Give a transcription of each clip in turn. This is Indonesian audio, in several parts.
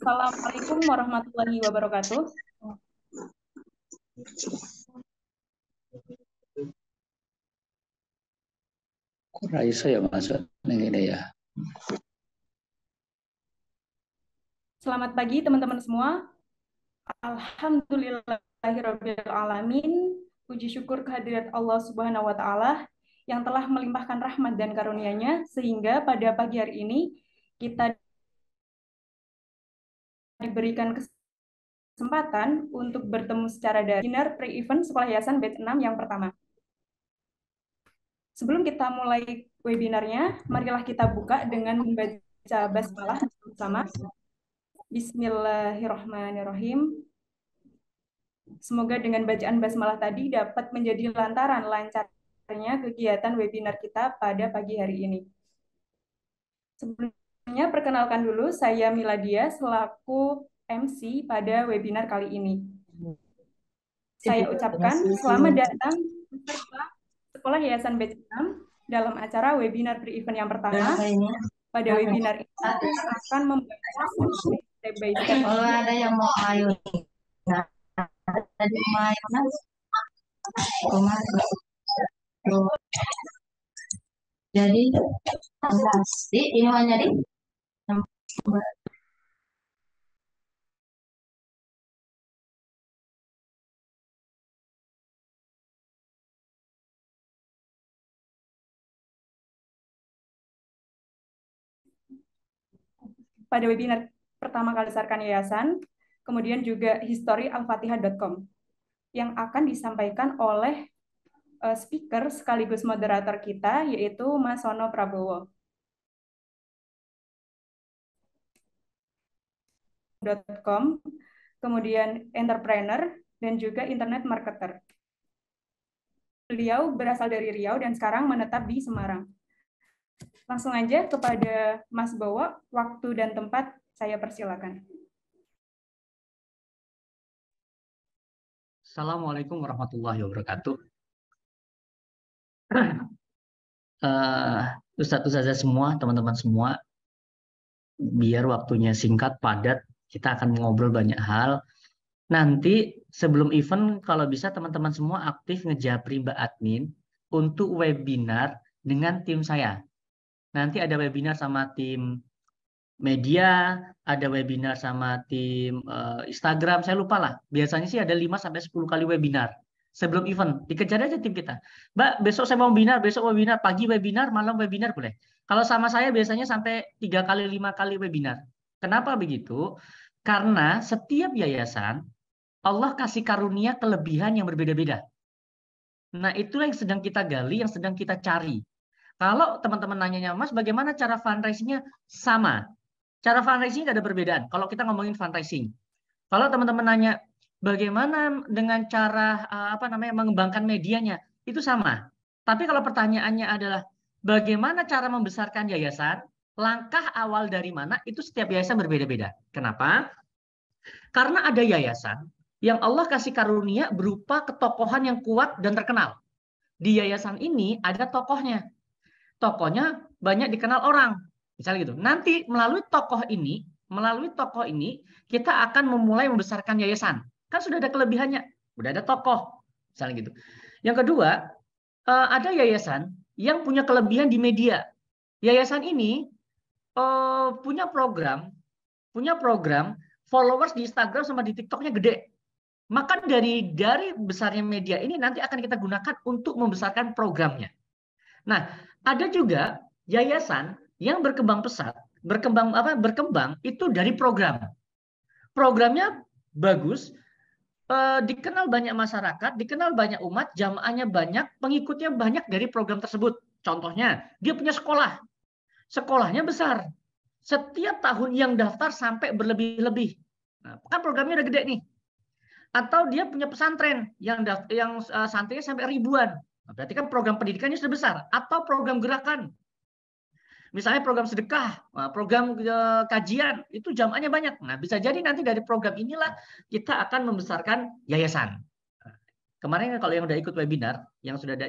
Assalamualaikum warahmatullahi wabarakatuh. Kok Raisa ya masuk ini ya. Selamat pagi teman-teman semua. Alhamdulillahirabbil alamin. Puji syukur kehadirat Allah Subhanahu wa taala yang telah melimpahkan rahmat dan karunia-Nya sehingga pada pagi hari ini kita diberikan kesempatan untuk bertemu secara daring webinar pre-event Sekolah Yayasan Batch 6 yang pertama. Sebelum kita mulai webinarnya, marilah kita buka dengan membaca basmalah bersama. Bismillahirrahmanirrahim. Semoga dengan bacaan basmalah tadi dapat menjadi lantaran lancarnya kegiatan webinar kita pada pagi hari ini. Sebelumnya, perkenalkan dulu, saya Miladia selaku MC pada webinar kali ini. Saya ucapkan selamat datang peserta Sekolah Yayasan Batch 6 dalam acara webinar pre-event yang pertama. Pada webinar ini akan membahas step by step. Kalau ada yang mau ayo, nah, tadi main jadi pasti ini hanya di Pada webinar pertama kali Sarkan Yayasan, kemudian juga history-al-fatihah.com yang akan disampaikan oleh speaker sekaligus moderator kita, yaitu Mas Sono Prabowo. .com, kemudian entrepreneur, dan juga internet marketer. Beliau berasal dari Riau dan sekarang menetap di Semarang. Langsung aja kepada Mas Bowo, waktu dan tempat saya persilakan. Assalamualaikum warahmatullahi wabarakatuh. Ustadz-ustadzah semua, teman-teman semua, biar waktunya singkat, padat, kita akan ngobrol banyak hal. Nanti sebelum event, kalau bisa teman-teman semua aktif ngejapri Mbak Admin untuk webinar dengan tim saya. Nanti ada webinar sama tim media, ada webinar sama tim Instagram, saya lupa lah. Biasanya sih ada 5-10 kali webinar sebelum event. Dikejar aja tim kita. Mbak, besok saya mau webinar, besok webinar, pagi webinar, malam webinar boleh. Kalau sama saya biasanya sampai 3 kali, 5 kali webinar. Kenapa begitu? Karena setiap yayasan, Allah kasih karunia kelebihan yang berbeda-beda. Nah, itulah yang sedang kita gali, yang sedang kita cari. Kalau teman-teman nanyanya, Mas, bagaimana cara fundraising-nya? Sama. Cara fundraising tidak ada perbedaan. Kalau kita ngomongin fundraising, kalau teman-teman nanya bagaimana dengan cara mengembangkan medianya, itu sama. Tapi kalau pertanyaannya adalah bagaimana cara membesarkan yayasan, langkah awal dari mana, itu setiap yayasan berbeda-beda. Kenapa? Karena ada yayasan yang Allah kasih karunia berupa ketokohan yang kuat dan terkenal. Di yayasan ini ada tokohnya. Tokohnya banyak dikenal orang. Misalnya gitu. Nanti melalui tokoh ini kita akan memulai membesarkan yayasan. Kan sudah ada kelebihannya, sudah ada tokoh, misalnya gitu. Yang kedua, ada yayasan yang punya kelebihan di media. Yayasan ini punya program followers di Instagram sama di TikToknya gede. Maka dari besarnya media ini nanti akan kita gunakan untuk membesarkan programnya. Nah, ada juga yayasan yang berkembang pesat, berkembang itu dari program. Programnya bagus, dikenal banyak masyarakat, dikenal banyak umat, jamaahnya banyak, pengikutnya banyak dari program tersebut. Contohnya, dia punya sekolah. Sekolahnya besar. Setiap tahun yang daftar sampai berlebih-lebih. Nah, kan programnya udah gede nih. Atau dia punya pesantren yang santrinya sampai ribuan. Nah, berarti kan program pendidikannya sudah besar. Atau program gerakan. Misalnya program sedekah, program kajian, itu jamaahnya banyak. Nah, bisa jadi nanti dari program inilah kita akan membesarkan yayasan. Kemarin kalau yang sudah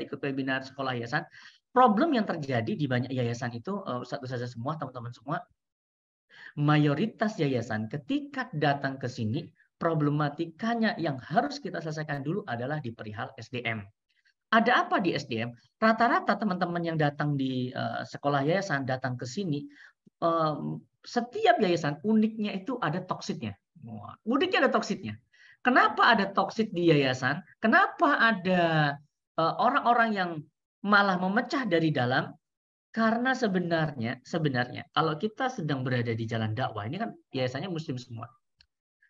ikut webinar sekolah yayasan, problem yang terjadi di banyak yayasan itu, Ustadz-ustadzah semua, teman-teman semua, mayoritas yayasan ketika datang ke sini, problematikanya yang harus kita selesaikan dulu adalah di perihal SDM. Ada apa di SDM? Rata-rata teman-teman yang datang di sekolah yayasan datang ke sini, setiap yayasan uniknya itu ada toksitnya. Uniknya ada toksitnya. Kenapa ada toksit di yayasan? Kenapa ada orang-orang yang malah memecah dari dalam? Karena sebenarnya kalau kita sedang berada di jalan dakwah, ini kan yayasannya muslim semua.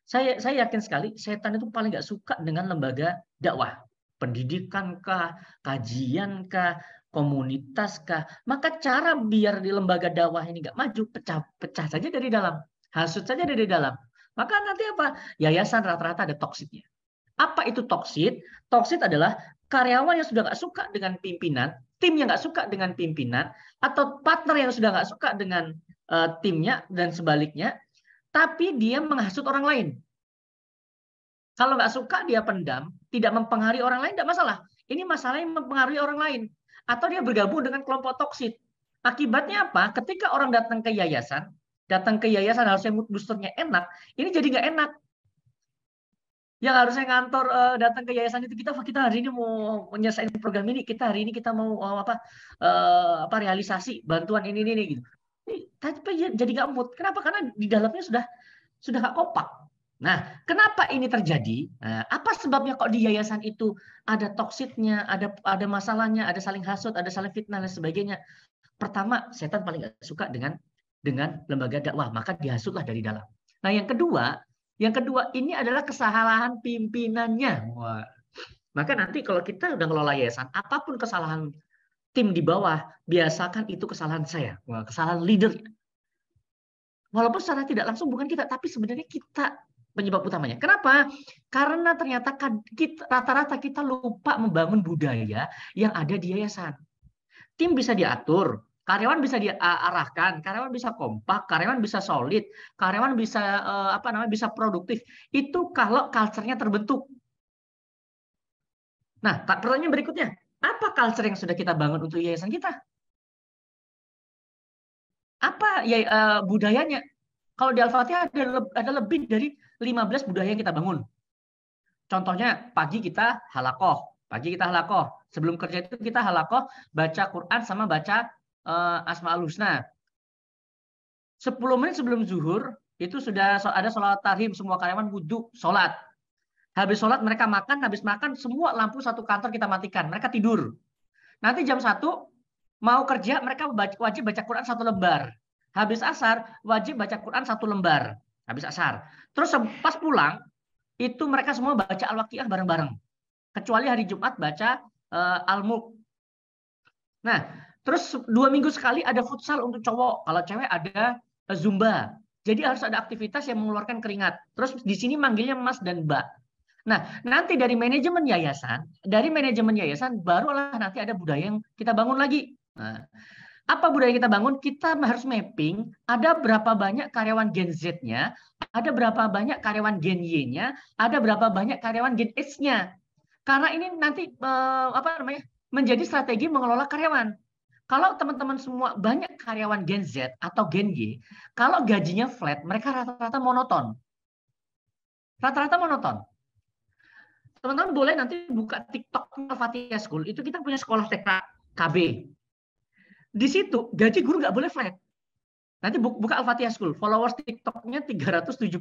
Saya yakin sekali setan itu paling nggak suka dengan lembaga dakwah. Pendidikan kah, kajian kah, komunitas kah. Maka cara biar di lembaga dakwah ini nggak maju, pecah saja dari dalam. Hasut saja dari dalam. Maka nanti apa? Yayasan rata-rata ada toksitnya. Apa itu toksit? Toksit adalah karyawan yang sudah nggak suka dengan pimpinan, tim yang nggak suka dengan pimpinan, atau partner yang sudah nggak suka dengan timnya dan sebaliknya, tapi dia menghasut orang lain. Kalau nggak suka dia pendam, tidak mempengaruhi orang lain, tidak masalah. Ini masalahnya mempengaruhi orang lain. Atau dia bergabung dengan kelompok toksit. Akibatnya apa? Ketika orang datang ke yayasan harusnya mood boosternya enak, ini jadi nggak enak. Yang harusnya ngantor datang ke yayasan itu, kita hari ini mau menyelesaikan program ini, hari ini kita mau realisasi bantuan ini gitu. Tapi jadi nggak mood. Kenapa? Karena di dalamnya sudah nggak kompak. Nah, kenapa ini terjadi? Nah, apa sebabnya kok di yayasan itu ada toksitnya, ada masalahnya, ada saling hasut, ada saling fitnah dan sebagainya? Pertama, setan paling nggak suka dengan lembaga dakwah, maka dihasutlah dari dalam. Nah, yang kedua ini adalah kesalahan pimpinannya. Wah. Maka nanti kalau kita udah ngelola yayasan, apapun kesalahan tim di bawah, biasakan itu kesalahan saya, kesalahan leader. Walaupun secara tidak langsung bukan kita, tapi sebenarnya kita penyebab utamanya. Kenapa? Karena ternyata rata-rata kita lupa membangun budaya yang ada di yayasan. Tim bisa diatur, karyawan bisa diarahkan, karyawan bisa kompak, karyawan bisa solid, karyawan bisa bisa produktif. Itu kalau culture-nya terbentuk. Nah, pertanyaan berikutnya, apa culture yang sudah kita bangun untuk yayasan kita? Apa budayanya? Kalau di Al-Fatihah ada lebih dari 15 budaya yang kita bangun. Contohnya, pagi kita halakoh. Sebelum kerja itu kita halakoh, baca Quran sama baca Asmaul Husna. 10 menit sebelum zuhur, itu sudah ada sholat tahrim, semua karyawan wudhu, sholat. Habis sholat mereka makan, habis makan semua lampu satu kantor kita matikan. Mereka tidur. Nanti jam 1, mau kerja, mereka wajib baca Quran 1 lembar. Habis asar, wajib baca Quran 1 lembar. Habis asar. Terus pas pulang, itu mereka semua baca Al-Waqiah bareng-bareng. Kecuali hari Jumat baca Al-Mulk. Nah, terus 2 minggu sekali ada futsal untuk cowok. Kalau cewek ada Zumba. Jadi harus ada aktivitas yang mengeluarkan keringat. Terus di sini manggilnya Mas dan Mbak. Nah, nanti dari manajemen yayasan barulah nanti ada budaya yang kita bangun lagi. Nah, apa budaya yang kita bangun? Kita harus mapping ada berapa banyak karyawan Gen Z-nya, ada berapa banyak karyawan Gen Y-nya, ada berapa banyak karyawan Gen X-nya. Karena ini nanti menjadi strategi mengelola karyawan. Kalau teman-teman semua banyak karyawan Gen Z atau Gen Y, kalau gajinya flat, mereka rata-rata monoton. Teman-teman boleh nanti buka TikTok Al-Fatihah School, itu kita punya sekolah TK KB. Di situ gaji guru nggak boleh flat. Nanti buka Al-Fatihah School, followers TikToknya 370.000.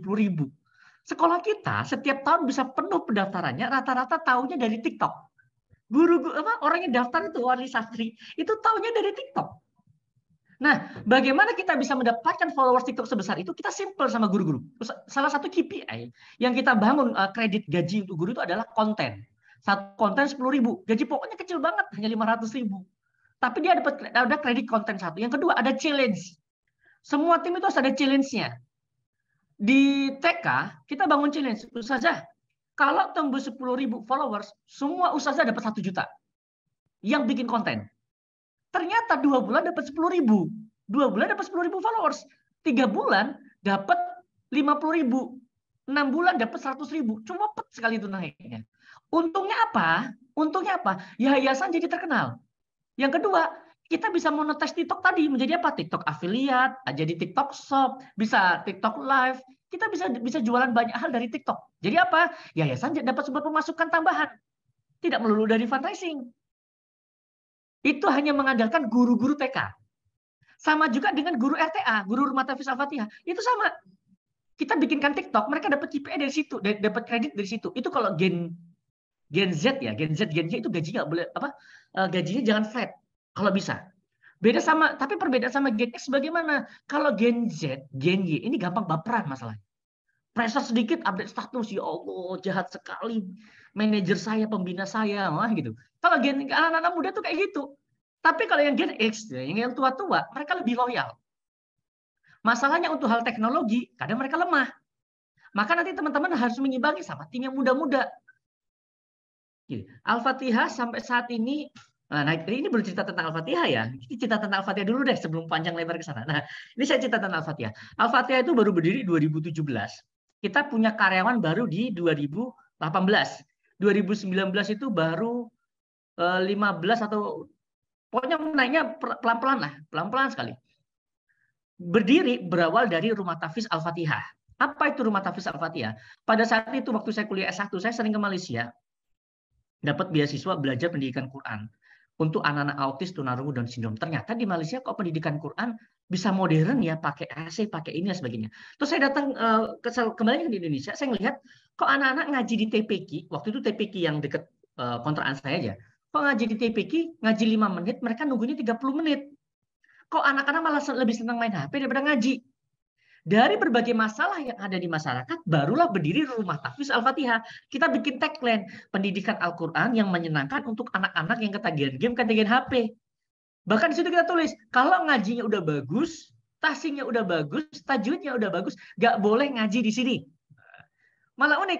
Sekolah kita setiap tahun bisa penuh pendaftarannya, rata-rata tahunya dari TikTok. Orang yang daftar itu wali santri, itu tahunya dari TikTok. Nah, bagaimana kita bisa mendapatkan followers TikTok sebesar itu? Kita simple sama guru-guru. Salah satu KPI yang kita bangun kredit gaji untuk guru itu adalah konten. Satu konten 10.000. Gaji pokoknya kecil banget, hanya 500.000. Tapi dia ada kredit konten satu. Yang kedua ada challenge. Semua tim itu harus ada challenge-nya. Di TK kita bangun challenge. Ustazah, kalau tembus 10.000 followers, semua ustazah dapat 1 juta. Yang bikin konten. Ternyata 2 bulan dapat 10.000. 2 bulan dapat 10.000 followers. 3 bulan dapat 50.000. 6 bulan dapat 100.000. Cuma cepet sekali itu naiknya. Untungnya apa? Yayasan jadi terkenal. Yang kedua, kita bisa monetize TikTok tadi menjadi apa? TikTok affiliate, jadi TikTok Shop, bisa TikTok Live. Kita bisa jualan banyak hal dari TikTok. Jadi apa? Yayasan dapat sumber pemasukan tambahan. Tidak melulu dari fundraising. Itu hanya mengandalkan guru-guru TK. Sama juga dengan guru RTA, guru Rumah Tafis Al-Fatihah. Itu sama. Kita bikinkan TikTok, mereka dapat KPI dari situ, dapat kredit dari situ. Itu kalau Gen Z ya, Gen Z itu gajinya boleh apa? Gajinya jangan flat kalau bisa. Beda sama, tapi perbedaan sama Gen X bagaimana? Kalau Gen Z, Gen Y ini gampang baperan masalahnya. Pressure sedikit update status, ya Allah jahat sekali manajer saya, pembina saya, wah gitu. Kalau anak-anak muda tuh kayak gitu. Tapi kalau yang Gen X, yang tua-tua, mereka lebih loyal. Masalahnya untuk hal teknologi, kadang mereka lemah. Maka nanti teman-teman harus mengimbangi sama tim yang muda-muda. Al-Fatihah sampai saat ini, nah ini belum cerita tentang Al-Fatihah ya. Ini cerita tentang Al-Fatihah dulu deh sebelum panjang lebar ke sana. Nah, ini saya cerita tentang Al-Fatihah. Al-Fatihah itu baru berdiri 2017. Kita punya karyawan baru di 2018. 2019 itu baru 15 atau pokoknya naiknya pelan-pelan lah, pelan-pelan sekali. Berdiri berawal dari Rumah Tafis Al-Fatihah. Apa itu Rumah Tafis Al-Fatihah? Pada saat itu waktu saya kuliah S1, saya sering ke Malaysia. Dapat beasiswa belajar pendidikan Quran untuk anak-anak autis, tunarungu, dan sindrom. Ternyata di Malaysia kok pendidikan Quran bisa modern ya, pakai AC, pakai ini dan sebagainya. Terus saya datang kembali ke Indonesia, saya ngelihat kok anak-anak ngaji di TPQ, waktu itu TPQ yang dekat kontrakan saya aja. Kok ngaji di TPQ, ngaji 5 menit, mereka nunggunya 30 menit. Kok anak-anak malah lebih senang main HP daripada ngaji? Dari berbagai masalah yang ada di masyarakat, barulah berdiri Rumah Tafis Al-Fatihah. Kita bikin tagline, pendidikan Al-Quran yang menyenangkan untuk anak-anak yang ketagihan game, ketagihan HP. Bahkan di situ kita tulis, kalau ngajinya udah bagus, tahsinnya udah bagus, tajwidnya udah bagus, nggak boleh ngaji di sini. Malah unik.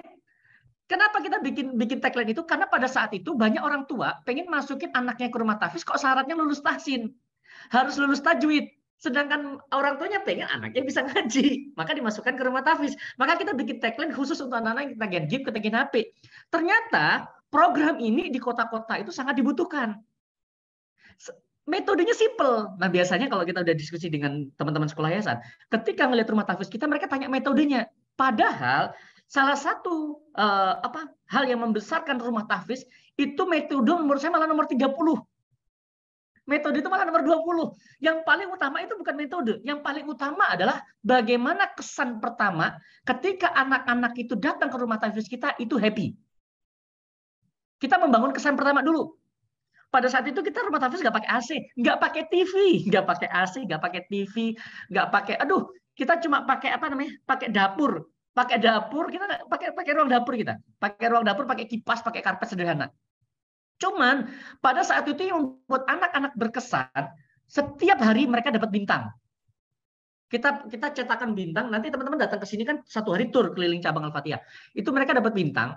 Kenapa kita bikin tagline itu? Karena pada saat itu banyak orang tua pengen masukin anaknya ke Rumah Tafis, kok syaratnya lulus tahsin. Harus lulus tajwid. Sedangkan orang tuanya pengen anaknya bisa ngaji, maka dimasukkan ke Rumah Tafis. Maka kita bikin tagline khusus untuk anak-anak yang ketagihan game, ketagihan HP. Ternyata program ini di kota-kota itu sangat dibutuhkan. Metodenya simple. Nah biasanya kalau kita udah diskusi dengan teman-teman sekolah yayasan, ketika ngelihat Rumah Tafis kita, mereka tanya metodenya. Padahal salah satu hal yang membesarkan Rumah Tafis itu metode menurut saya malah nomor 30. Metode itu malah nomor 20. Yang paling utama itu bukan metode. Yang paling utama adalah bagaimana kesan pertama ketika anak-anak itu datang ke Rumah Tafis kita itu happy. Kita membangun kesan pertama dulu. Pada saat itu kita Rumah Tafis nggak pakai AC, nggak pakai TV, nggak pakai AC, nggak pakai TV, nggak pakai, kita cuma pakai apa namanya, pakai dapur. Pakai dapur, kita nggak pakai ruang dapur kita. Pakai ruang dapur, pakai kipas, pakai karpet sederhana. Cuman pada saat itu yang membuat anak-anak berkesan, setiap hari mereka dapat bintang. Kita cetakan bintang, nanti teman-teman datang ke sini kan 1 hari tur keliling cabang Al-Fatihah. Itu mereka dapat bintang,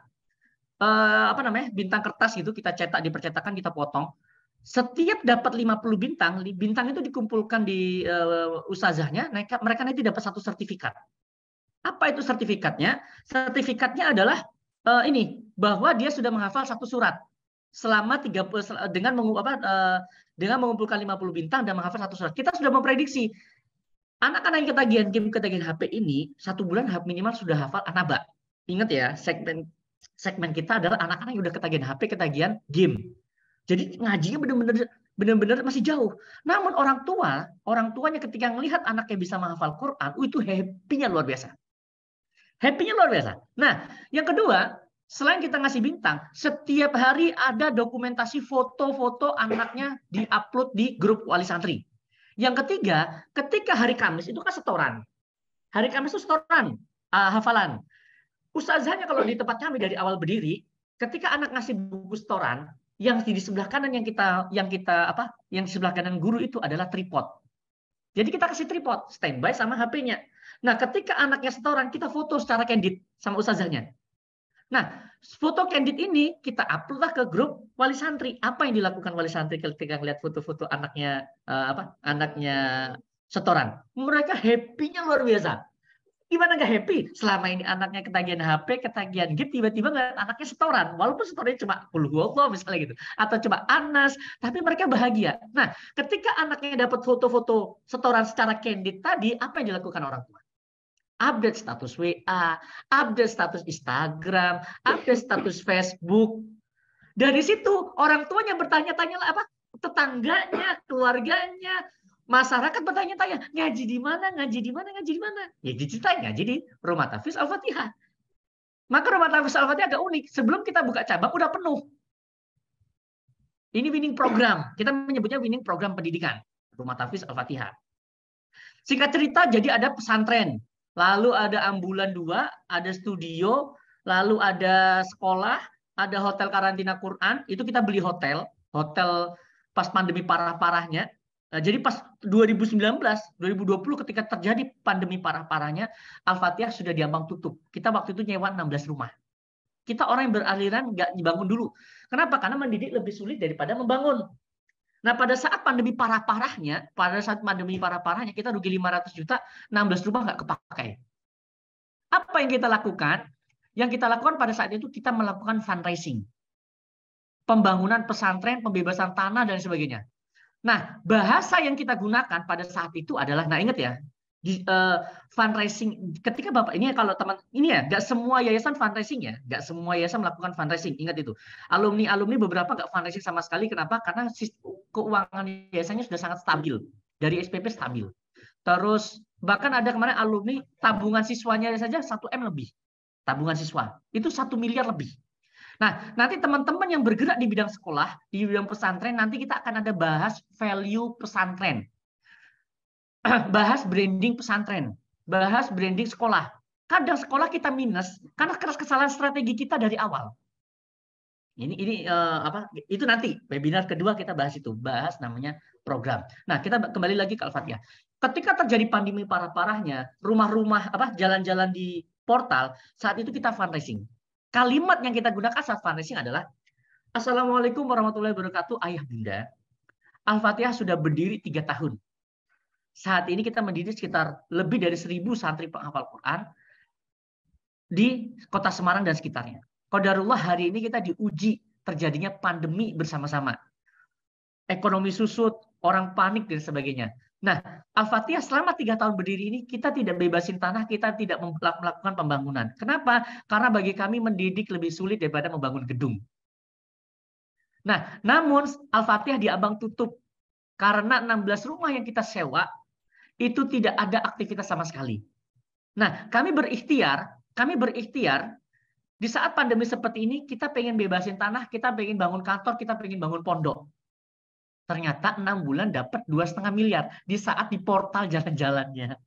bintang kertas gitu, kita cetak di percetakan, kita potong. Setiap dapat 50 bintang, bintang itu dikumpulkan di ustazahnya, mereka nanti dapat 1 sertifikat. Apa itu sertifikatnya? Sertifikatnya adalah bahwa dia sudah menghafal 1 surat. Selama 30 dengan mengumpulkan 50 bintang dan menghafal 1 surat. Kita sudah memprediksi anak-anak yang ketagihan game, ketagihan HP ini 1 bulan minimal sudah hafal An-Naba. Ingat ya, segmen kita adalah anak-anak yang udah ketagihan HP, ketagihan game. Jadi ngajinya benar-benar masih jauh. Namun orang tuanya ketika melihat anaknya bisa menghafal Quran, itu happy-nya luar biasa. Happy-nya luar biasa. Nah, yang kedua, selain kita ngasih bintang, setiap hari ada dokumentasi foto-foto anaknya di-upload di grup wali santri. Yang ketiga, ketika hari Kamis itu kan setoran. Hari Kamis itu setoran, hafalan. Ustazahnya kalau di tempat kami dari awal berdiri, ketika anak ngasih buku setoran, yang di sebelah kanan yang di sebelah kanan guru itu adalah tripod. Jadi kita kasih tripod, standby sama HP-nya. Nah, ketika anaknya setoran, kita foto secara candid sama ustazahnya. Nah, foto candid ini kita upload lah ke grup wali santri. Apa yang dilakukan wali santri ketika melihat foto-foto anaknya setoran? Mereka happy-nya luar biasa. Gimana nggak happy? Selama ini anaknya ketagihan HP, ketagihan game, tiba-tiba ngeliat anaknya setoran. Walaupun setorannya cuma Allah misalnya gitu. Atau cuma Anas, tapi mereka bahagia. Nah, ketika anaknya dapat foto-foto setoran secara candid tadi, apa yang dilakukan orang tua? Update status WA, update status Instagram, update status Facebook. Dari situ orang tuanya bertanya-tanya apa? Tetangganya, keluarganya, masyarakat bertanya-tanya, ngaji di mana, ngaji di mana, ngaji di mana? Ya diceritain ngaji di Rumah Tahfiz Al-Fatihah. Maka Rumah Tahfiz Al-Fatihah agak unik. Sebelum kita buka cabang udah penuh. Ini winning program. Kita menyebutnya winning program pendidikan. Rumah Tahfiz Al-Fatihah. Singkat cerita, jadi ada pesantren. Lalu ada ambulan 2, ada studio, lalu ada sekolah, ada hotel karantina Quran. Itu kita beli hotel pas pandemi parah-parahnya. Jadi pas 2019, 2020 ketika terjadi pandemi parah-parahnya, Al-Fatihah sudah diambang tutup. Kita waktu itu nyewa 16 rumah. Kita orang yang beraliran nggak dibangun dulu. Kenapa? Karena mendidik lebih sulit daripada membangun. Nah, pada saat pandemi parah-parahnya, kita rugi 500 juta, 16 rumah nggak kepakai. Apa yang kita lakukan? Yang kita lakukan pada saat itu kita melakukan fundraising. Pembangunan pesantren, pembebasan tanah, dan sebagainya. Nah, bahasa yang kita gunakan pada saat itu adalah, nah ingat ya, fundraising. Ketika Bapak ini kalau teman ini ya, nggak semua yayasan fundraising ya, nggak semua yayasan melakukan fundraising. Ingat itu. Alumni beberapa nggak fundraising sama sekali. Kenapa? Karena keuangan yayasannya sudah sangat stabil. Dari SPP stabil. Terus bahkan ada kemarin alumni tabungan siswanya saja 1 M lebih. Tabungan siswa itu 1 miliar lebih. Nah, nanti teman-teman yang bergerak di bidang sekolah, di bidang pesantren, nanti kita akan ada bahas value pesantren. Bahas branding pesantren. Bahas branding sekolah. Kadang sekolah kita minus, karena kesalahan strategi kita dari awal. Itu nanti, webinar kedua kita bahas itu. Bahas namanya program. Nah, kita kembali lagi ke Al-Fatihah. Ketika terjadi pandemi parah-parahnya, rumah-rumah, jalan-jalan di portal, saat itu kita fundraising. Kalimat yang kita gunakan saat fundraising adalah Assalamualaikum warahmatullahi wabarakatuh, ayah bunda. Al-Fatihah sudah berdiri 3 tahun. Saat ini kita mendidik sekitar lebih dari 1.000 santri penghafal Quran di kota Semarang dan sekitarnya. Qadarullah hari ini kita diuji terjadinya pandemi bersama-sama. Ekonomi susut, orang panik dan sebagainya. Nah, Al-Fatihah selama 3 tahun berdiri ini kita tidak bebasin tanah, kita tidak melakukan pembangunan. Kenapa? Karena bagi kami mendidik lebih sulit daripada membangun gedung. Nah, namun Al-Fatihah diambang tutup karena 16 rumah yang kita sewa itu tidak ada aktivitas sama sekali. Nah, kami berikhtiar di saat pandemi seperti ini kita pengen bebasin tanah, kita pengen bangun kantor, kita pengen bangun pondok. Ternyata 6 bulan dapat 2,5 miliar di saat di portal jalan-jalannya.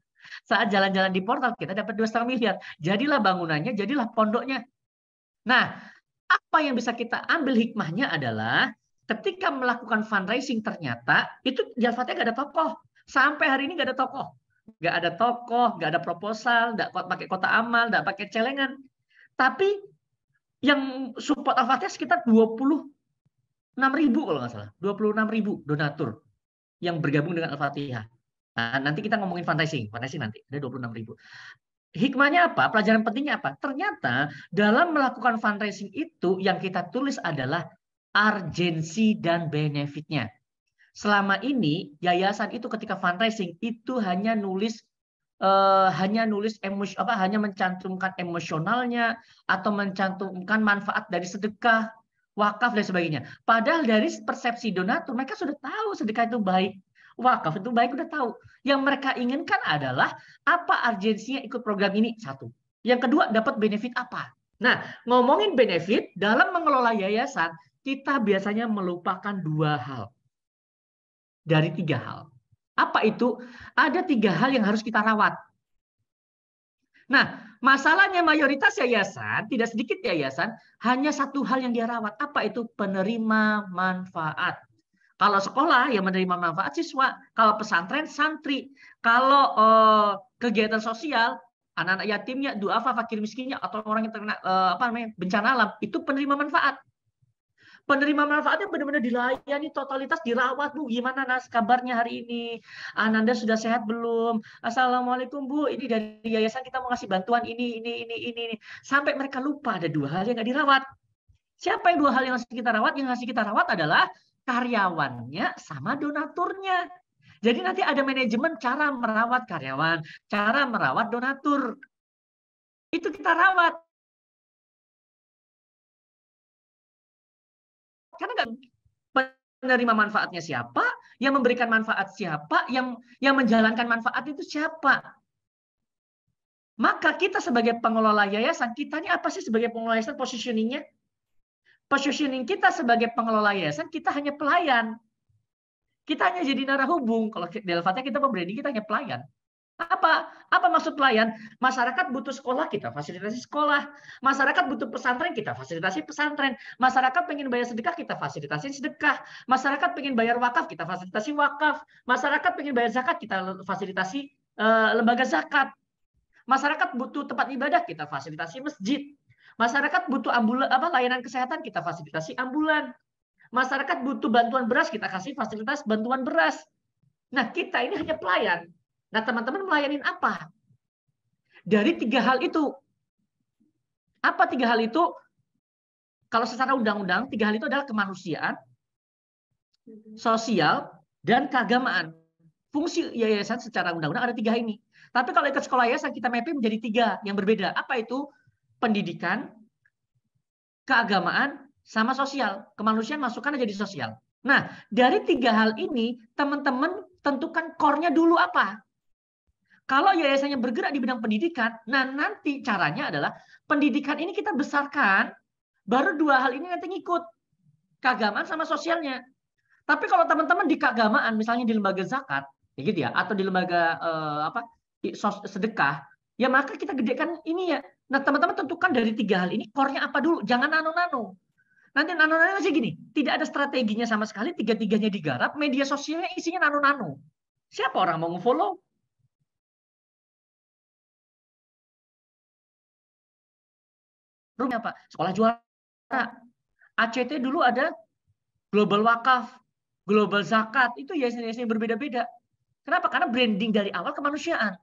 Saat jalan-jalan di portal kita dapat 2,5 miliar. Jadilah bangunannya, jadilah pondoknya. Nah, apa yang bisa kita ambil hikmahnya adalah ketika melakukan fundraising ternyata itu di Al-Fatihah nggak ada tokoh. Sampai hari ini nggak ada tokoh. Nggak ada tokoh, nggak ada proposal, nggak pakai kota amal, nggak pakai celengan. Tapi yang support Al-Fatihah sekitar 26.000 kalau nggak salah, 26.000 donatur yang bergabung dengan Al-Fatihah. Nah, nanti kita ngomongin fundraising nanti ada 26.000. Hikmahnya apa? Pelajaran pentingnya apa? Ternyata dalam melakukan fundraising itu yang kita tulis adalah urgensi dan benefitnya. Selama ini yayasan itu ketika fundraising itu hanya mencantumkan emosionalnya atau mencantumkan manfaat dari sedekah, wakaf dan sebagainya. Padahal dari persepsi donatur mereka sudah tahu sedekah itu baik, wakaf itu baik, udah tahu. Yang mereka inginkan adalah apa urgensinya ikut program ini, satu. Yang kedua, dapat benefit apa. Nah, ngomongin benefit dalam mengelola yayasan, kita biasanya melupakan 2 hal dari 3 hal. Apa itu? Ada 3 hal yang harus kita rawat. Nah, masalahnya mayoritas yayasan, tidak sedikit yayasan, hanya 1 hal yang dia rawat. Apa itu? Penerima manfaat. Kalau sekolah, yang menerima manfaat siswa. Kalau pesantren, santri. Kalau kegiatan sosial, anak-anak yatimnya, duafa, fakir miskinnya, atau orang yang terkena bencana alam, itu penerima manfaat. Penerima manfaatnya benar-benar dilayani, totalitas dirawat. Bu, gimana kabarnya hari ini? Ananda sudah sehat belum? Assalamualaikum Bu, ini dari yayasan kita mau ngasih bantuan ini. Sampai mereka lupa ada 2 hal yang nggak dirawat. Siapa yang 2 hal yang harus kita rawat? Yang harus kita rawat adalah karyawannya sama donaturnya. Jadi nanti ada manajemen cara merawat karyawan, cara merawat donatur. Itu kita rawat. Karena nggak penerima manfaatnya siapa, yang memberikan manfaat siapa, yang menjalankan manfaat itu siapa. Maka kita sebagai pengelola yayasan, kita ini apa sih sebagai pengelola yayasan positioningnya? Positioning kita sebagai pengelola yayasan, kita hanya pelayan. Kita hanya jadi narahubung. Kalau di Al-Fatihah kita branding, kita hanya pelayan. Apa maksud pelayan? Masyarakat butuh sekolah, kita fasilitasi sekolah. Masyarakat butuh pesantren, kita fasilitasi pesantren. Masyarakat pengen bayar sedekah, kita fasilitasi sedekah. Masyarakat pengen bayar wakaf, kita fasilitasi wakaf. Masyarakat pengen bayar zakat, kita fasilitasi lembaga zakat. Masyarakat butuh tempat ibadah, kita fasilitasi masjid. Masyarakat butuh layanan kesehatan, kita fasilitasi ambulan. Masyarakat butuh bantuan beras, kita kasih fasilitas bantuan beras. Nah, kita ini hanya pelayan. Nah, teman-teman melayanin apa? Dari 3 hal itu. Apa 3 hal itu? Kalau secara undang-undang, 3 hal itu adalah kemanusiaan, sosial, dan keagamaan. Fungsi yayasan secara undang-undang ada 3 ini. Tapi kalau ikut sekolah yayasan, kita mapping menjadi 3 yang berbeda. Apa itu? Pendidikan, keagamaan, sama sosial. Kemanusiaan masukkan jadi sosial. Nah, dari 3 hal ini, teman-teman tentukan core-nya dulu apa? Kalau yayasannya bergerak di bidang pendidikan, nah nanti caranya adalah pendidikan ini kita besarkan, baru 2 hal ini nanti ngikut. Keagamaan sama sosialnya. Tapi kalau teman-teman di keagamaan, misalnya di lembaga zakat, ya gitu ya, atau di lembaga sedekah, ya maka kita gedekan ini ya. Nah, teman-teman tentukan dari 3 hal ini, core-nya apa dulu. Jangan nano-nano. Nanti nano-nano sih gini, tidak ada strateginya sama sekali, 3-3-nya digarap, media sosialnya isinya nano-nano. Siapa orang mau nge-follow? Apa? Sekolah juara. ACT dulu ada Global Wakaf, Global Zakat, itu yayasan-yayasan yang berbeda-beda. Kenapa? Karena branding dari awal kemanusiaan.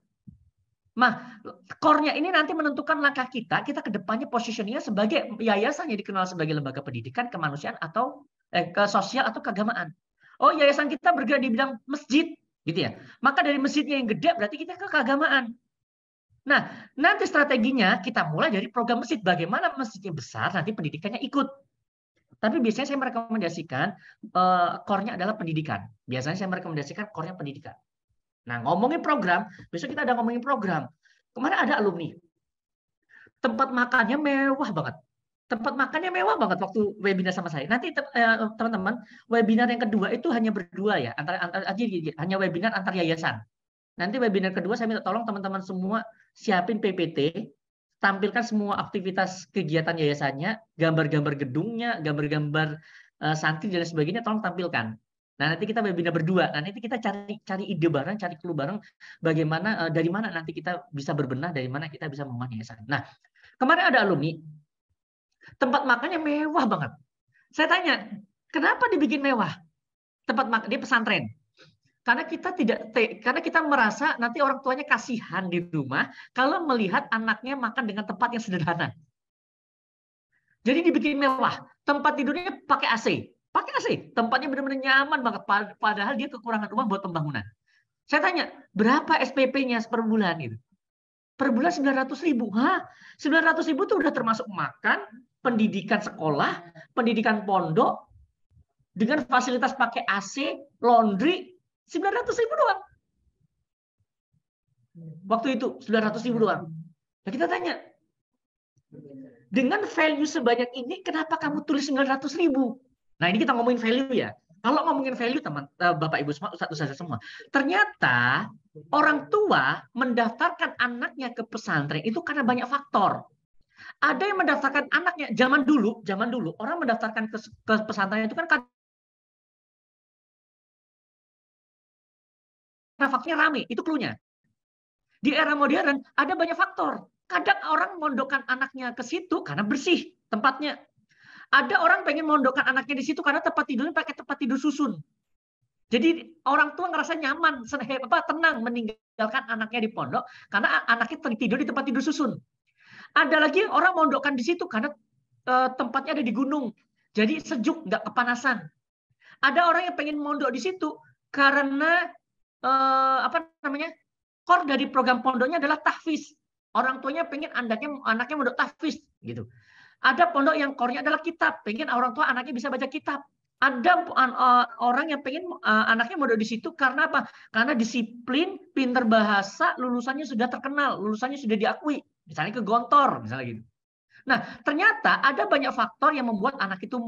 Nah, core-nya ini nanti menentukan langkah kita ke depannya positioningnya sebagai yayasan yang dikenal sebagai lembaga pendidikan, kemanusiaan, atau ke sosial atau keagamaan. Oh, yayasan kita bergerak di bidang masjid, gitu ya. Maka dari masjidnya yang gede, berarti kita ke keagamaan. Nah, nanti strateginya kita mulai dari program masjid. Bagaimana masjidnya besar, nanti pendidikannya ikut. Tapi biasanya saya merekomendasikan core-nya adalah pendidikan. Biasanya saya merekomendasikan core-nya pendidikan. Nah, ngomongin program, besok kita ada ngomongin program. Kemarin ada alumni. Tempat makannya mewah banget. Tempat makannya mewah banget waktu webinar sama saya. Nanti teman-teman, webinar yang kedua itu hanya berdua ya, hanya webinar antar yayasan. Nanti webinar kedua saya minta tolong teman-teman semua siapin PPT, tampilkan semua aktivitas kegiatan yayasannya, gambar-gambar gedungnya, gambar-gambar santri dan sebagainya, tolong tampilkan. Nah, nanti kita webinar berdua. Nah, nanti kita cari ide bareng, cari clue bareng bagaimana dari mana nanti kita bisa berbenah, dari mana kita bisa membangun yayasan. Nah, kemarin ada alumni, tempat makannya mewah banget. Saya tanya, kenapa dibikin mewah? Tempat makan di pesantren. Karena kita merasa nanti orang tuanya kasihan di rumah kalau melihat anaknya makan dengan tempat yang sederhana. Jadi dibikin mewah. Tempat tidurnya pakai AC. Pakai AC. Tempatnya benar-benar nyaman banget. Padahal dia kekurangan rumah buat pembangunan. Saya tanya, berapa SPP-nya per bulan? Gitu. Per bulan 900.000. Hah? 900.000 itu udah termasuk makan, pendidikan sekolah, pendidikan pondok, dengan fasilitas pakai AC, laundry, 900.000 doang. Waktu itu 900.000 doang. Nah, kita tanya, dengan value sebanyak ini, kenapa kamu tulis 900.000? Nah, ini kita ngomongin value ya. Kalau ngomongin value, teman, Bapak Ibu semua, Ustaz semua, ternyata orang tua mendaftarkan anaknya ke pesantren itu karena banyak faktor. Ada yang mendaftarkan anaknya zaman dulu orang mendaftarkan ke pesantren itu kan karena faktornya rame, itu clue-nya. Di era modern ada banyak faktor. Kadang orang mondokkan anaknya ke situ karena bersih tempatnya. Ada orang pengen mondokkan anaknya di situ karena tempat tidurnya pakai tempat tidur susun. Jadi orang tua ngerasa nyaman, tenang meninggalkan anaknya di pondok karena anaknya tidur di tempat tidur susun. Ada lagi orang mondokkan di situ karena tempatnya ada di gunung, jadi sejuk, nggak kepanasan. Ada orang yang pengen mondok di situ karena core dari program pondoknya adalah tahfiz. Orang tuanya pengen anaknya mondok tahfiz gitu. Ada pondok yang core-nya adalah kitab, pengen orang tua anaknya bisa baca kitab. Ada orang yang pengen anaknya mondok di situ karena apa? Karena disiplin, pinter bahasa, lulusannya sudah terkenal, lulusannya sudah diakui, misalnya ke Gontor, misalnya gitu. Nah, ternyata ada banyak faktor yang membuat anak itu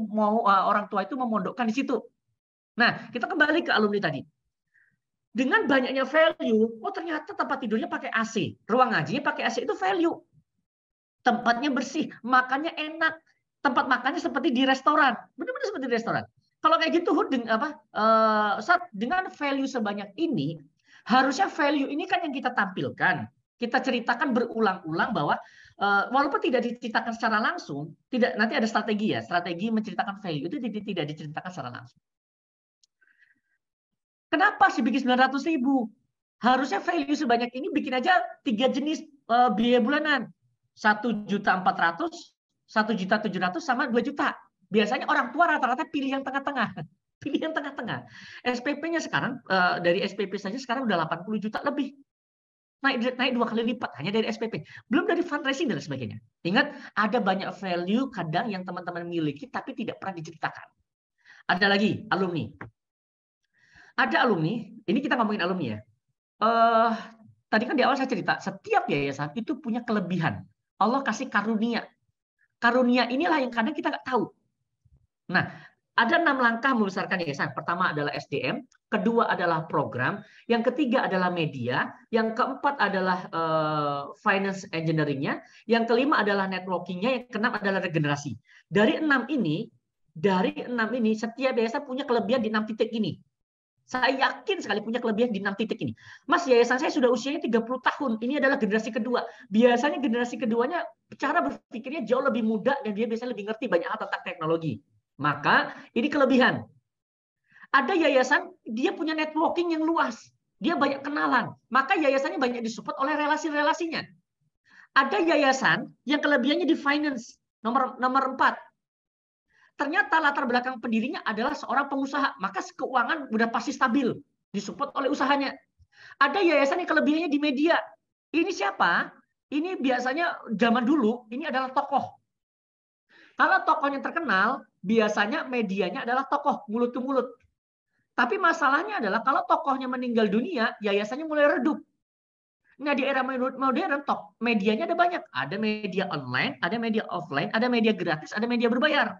orang tua itu memondokkan di situ. Nah, kita kembali ke alumni tadi. Dengan banyaknya value, ternyata tempat tidurnya pakai AC, ruang ngajinya pakai AC, itu value. Tempatnya bersih, makannya enak, tempat makannya seperti di restoran, benar-benar seperti di restoran. Kalau kayak gitu, dengan value sebanyak ini, harusnya value ini kan yang kita tampilkan, kita ceritakan berulang-ulang bahwa walaupun tidak diceritakan secara langsung, nanti ada strategi ya, strategi menceritakan value itu tidak diceritakan secara langsung. Kenapa sih bikin 900.000? Harusnya value sebanyak ini bikin aja 3 jenis biaya bulanan. 1.400.000, 1.700.000 sama 2 juta. Biasanya orang tua rata-rata pilih yang tengah-tengah. Pilih yang tengah-tengah. SPP-nya sekarang dari SPP saja sekarang udah 80 juta lebih. Naik 2 kali lipat hanya dari SPP. Belum dari fundraising dan sebagainya. Ingat, ada banyak value kadang yang teman-teman miliki tapi tidak pernah diceritakan. Ada lagi alumni. Ada alumni, ini kita ngomongin alumni ya. Tadi kan di awal saya cerita, setiap yayasan itu punya kelebihan. Allah kasih karunia. Karunia inilah yang kadang kita nggak tahu. Nah, ada 6 langkah membesarkan yayasan. Pertama adalah SDM, kedua adalah program, yang ketiga adalah media, yang keempat adalah finance engineering-nya, yang kelima adalah networking-nya, yang keenam adalah regenerasi. Dari 6 ini, setiap yayasan punya kelebihan di 6 titik ini. Saya yakin sekali punya kelebihan di 6 titik ini. Mas, yayasan saya sudah usianya 30 tahun. Ini adalah generasi kedua. Biasanya generasi keduanya cara berpikirnya jauh lebih muda dan dia biasanya lebih ngerti banyak hal tentang teknologi. Maka ini kelebihan. Ada yayasan, dia punya networking yang luas. Dia banyak kenalan. Maka yayasannya banyak disupport oleh relasi-relasinya. Ada yayasan yang kelebihannya di finance. Nomor 4. Ternyata latar belakang pendirinya adalah seorang pengusaha, maka keuangan udah pasti stabil, disupport oleh usahanya. Ada yayasan yang kelebihannya di media. Ini siapa? Ini biasanya zaman dulu, ini adalah tokoh. Kalau tokohnya terkenal, biasanya medianya adalah tokoh, mulut ke mulut. Tapi masalahnya adalah kalau tokohnya meninggal dunia, yayasannya mulai redup. Nah, di era modern, medianya ada banyak. Ada media online, ada media offline, ada media gratis, ada media berbayar.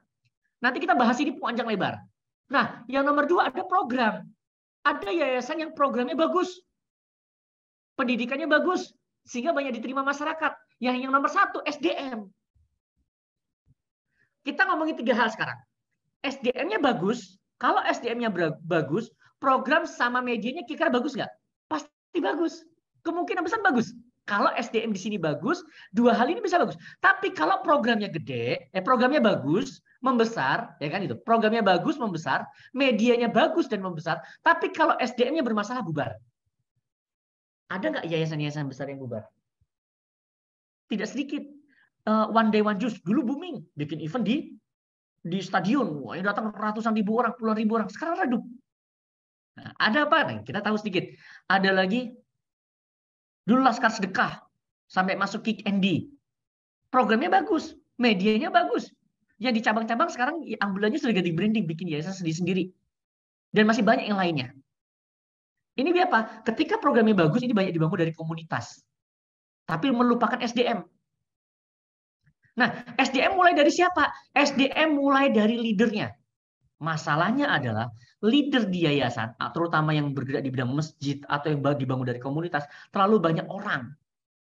Nanti kita bahas ini panjang lebar. Nah, yang nomor 2 ada program. Ada yayasan yang programnya bagus. Pendidikannya bagus. Sehingga banyak diterima masyarakat. Yang nomor 1, SDM. Kita ngomongin 3 hal sekarang. SDM-nya bagus. Kalau SDM-nya bagus, program sama medianya kira-kira bagus nggak? Pasti bagus. Kemungkinan besar bagus. Kalau SDM di sini bagus, 2 hal ini bisa bagus. Tapi kalau programnya gede, programnya bagus, membesar, ya kan itu. Programnya bagus, membesar, medianya bagus dan membesar, tapi kalau SDM-nya bermasalah bubar. Ada nggak yayasan-yayasan besar yang bubar? Tidak sedikit. One Day One Juice dulu booming, bikin event di stadion, wah, yang datang ratusan ribu orang, puluhan ribu orang, sekarang redup. Nah, ada apa? Nah, kita tahu sedikit. Ada lagi dulu Laskar Sedekah sampai masuk Kick ND. Programnya bagus, medianya bagus. Yang di cabang-cabang sekarang ambulannya sudah ganti branding, bikin yayasan sendiri-sendiri. Dan masih banyak yang lainnya. Ini dia apa? Ketika programnya bagus, ini banyak dibangun dari komunitas. Tapi melupakan SDM. Nah, SDM mulai dari siapa? SDM mulai dari leadernya. Masalahnya adalah leader di yayasan, terutama yang bergerak di bidang masjid atau yang dibangun dari komunitas, terlalu banyak orang.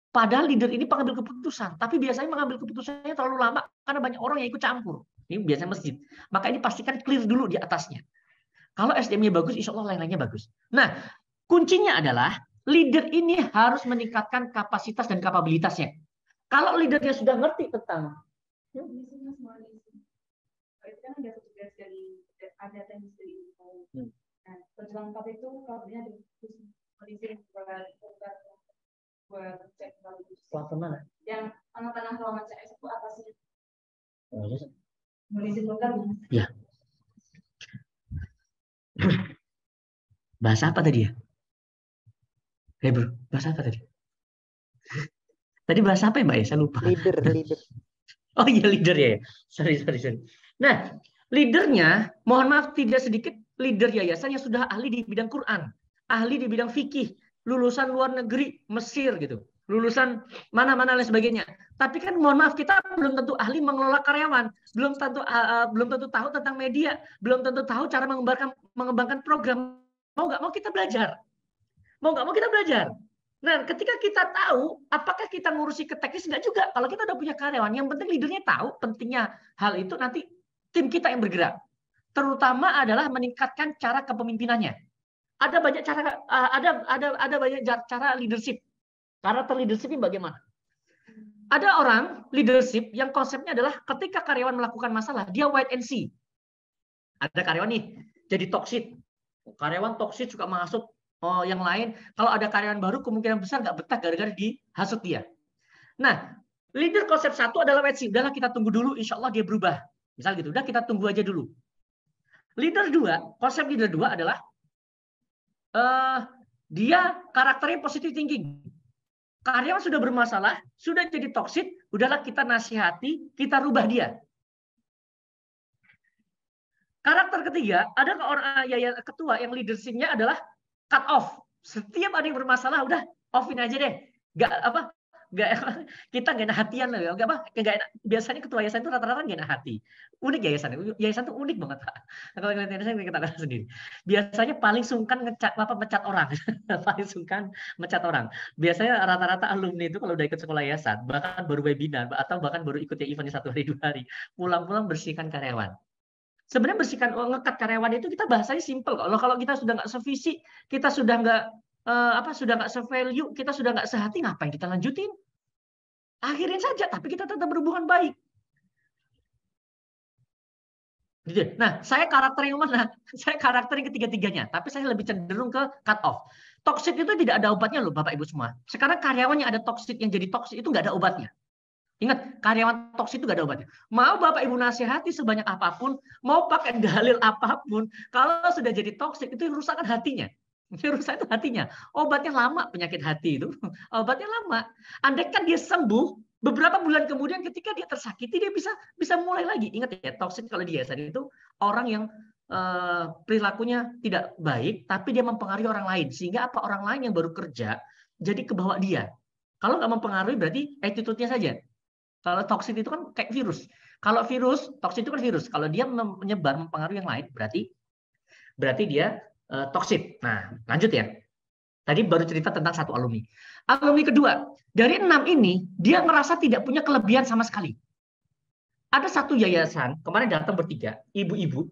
Padahal leader ini pengambil keputusan, tapi biasanya mengambil keputusannya terlalu lama karena banyak orang yang ikut campur. Ini biasanya masjid. Maka ini pastikan clear dulu di atasnya. Kalau SDM-nya bagus, insya Allah lain-lainnya bagus. Nah, kuncinya adalah leader ini harus meningkatkan kapasitas dan kapabilitasnya. Kalau leadernya sudah ngerti tentang kan ada petugas dari ada teknis dari info. Hmm. Nah, perjuangan KP itu kabarnya ada polisi buat cek kalau Platform mana? yang tengah-tengah ruangan CS itu apa sih? Oh, iya. Polisi lokal. Ya. Bahasa apa tadi ya? Bro, bahasa apa tadi? Tadi bahasa apa ya Mbak ya? Saya lupa. Leader. Oh iya leader ya. Sorry. Nah, leadernya, mohon maaf tidak sedikit leader yayasan yang sudah ahli di bidang Quran, ahli di bidang fikih, lulusan luar negeri, Mesir gitu, lulusan mana-mana dan sebagainya. Tapi kan mohon maaf kita belum tentu ahli mengelola karyawan, belum tentu tahu tentang media, belum tentu tahu cara mengembangkan program. Mau nggak mau kita belajar. Nah, ketika kita tahu, apakah kita ngurusi ke teknis? Enggak juga. Kalau kita udah punya karyawan, yang penting leadernya tahu pentingnya hal itu, nanti tim kita yang bergerak. Terutama adalah meningkatkan cara kepemimpinannya. Ada banyak cara, ada banyak cara leadership. Karakter leadership ini bagaimana? Ada orang leadership yang konsepnya adalah ketika karyawan melakukan masalah, dia wait and see. Ada karyawan nih jadi toksik. Karyawan toksik suka menghasut yang lain. Kalau ada karyawan baru kemungkinan besar nggak betah gara-gara dihasut dia. Nah, leader konsep satu adalah wait see. Udahlah kita tunggu dulu, insya Allah dia berubah. Misal gitu, udah kita tunggu aja dulu. Leader dua, konsep leader dua adalah dia karakternya positive thinking. Karyawan sudah bermasalah, sudah jadi toksik, udahlah kita nasihati, kita rubah dia. Karakter ketiga, ada orang ketua yang leadership-nya adalah cut off. Setiap ada yang bermasalah, udah offin aja deh. Kita nggak enak hatian loh. Biasanya ketua yayasan itu rata-rata nggak enak hati. Unik yayasan. Yayasan itu unik banget, Pak. Kalau yayasan kita katakan sendiri. Biasanya paling sungkan mecat orang. Paling sungkan mecat orang. Biasanya rata-rata alumni itu kalau udah ikut sekolah yayasan, bahkan baru webinar atau bahkan baru ikut eventnya 1 hari 2 hari, pulang-pulang bersihkan karyawan. Sebenarnya bersihkan ngekat karyawan itu kita bahasanya simple. Kalau kita sudah nggak sevisi, kita sudah nggak sudah nggak se-value, kita sudah nggak sehati, ngapain kita lanjutin? Akhirin saja, tapi kita tetap berhubungan baik. Nah, saya karakter yang mana? Saya karakter yang ketiga-tiganya, tapi saya lebih cenderung ke cut off. Toxic itu tidak ada obatnya loh, Bapak Ibu semua. Sekarang karyawan yang ada toxic, yang jadi toxic itu nggak ada obatnya. Ingat, karyawan toksik itu gak ada obatnya. Mau Bapak Ibu nasihati sebanyak apapun, mau pakai dalil apapun, kalau sudah jadi toksik itu rusakkan hatinya. Rusak itu hatinya. Obatnya lama penyakit hati itu. Obatnya lama. Andaikan dia sembuh, beberapa bulan kemudian ketika dia tersakiti, dia bisa mulai lagi. Ingat ya, toksik kalau di yayasan itu orang yang perilakunya tidak baik, tapi dia mempengaruhi orang lain. Sehingga apa? Orang lain yang baru kerja, jadi kebawa dia. Kalau nggak mempengaruhi, berarti attitude-nya saja. Kalau toksik itu kan kayak virus. Kalau virus, toksik itu kan virus. Kalau dia menyebar, mempengaruhi yang lain, berarti dia toksik. Nah, lanjut ya. Tadi baru cerita tentang satu alumni. Alumni kedua, dari 6 ini, dia merasa tidak punya kelebihan sama sekali. Ada satu yayasan, kemarin datang bertiga, ibu-ibu.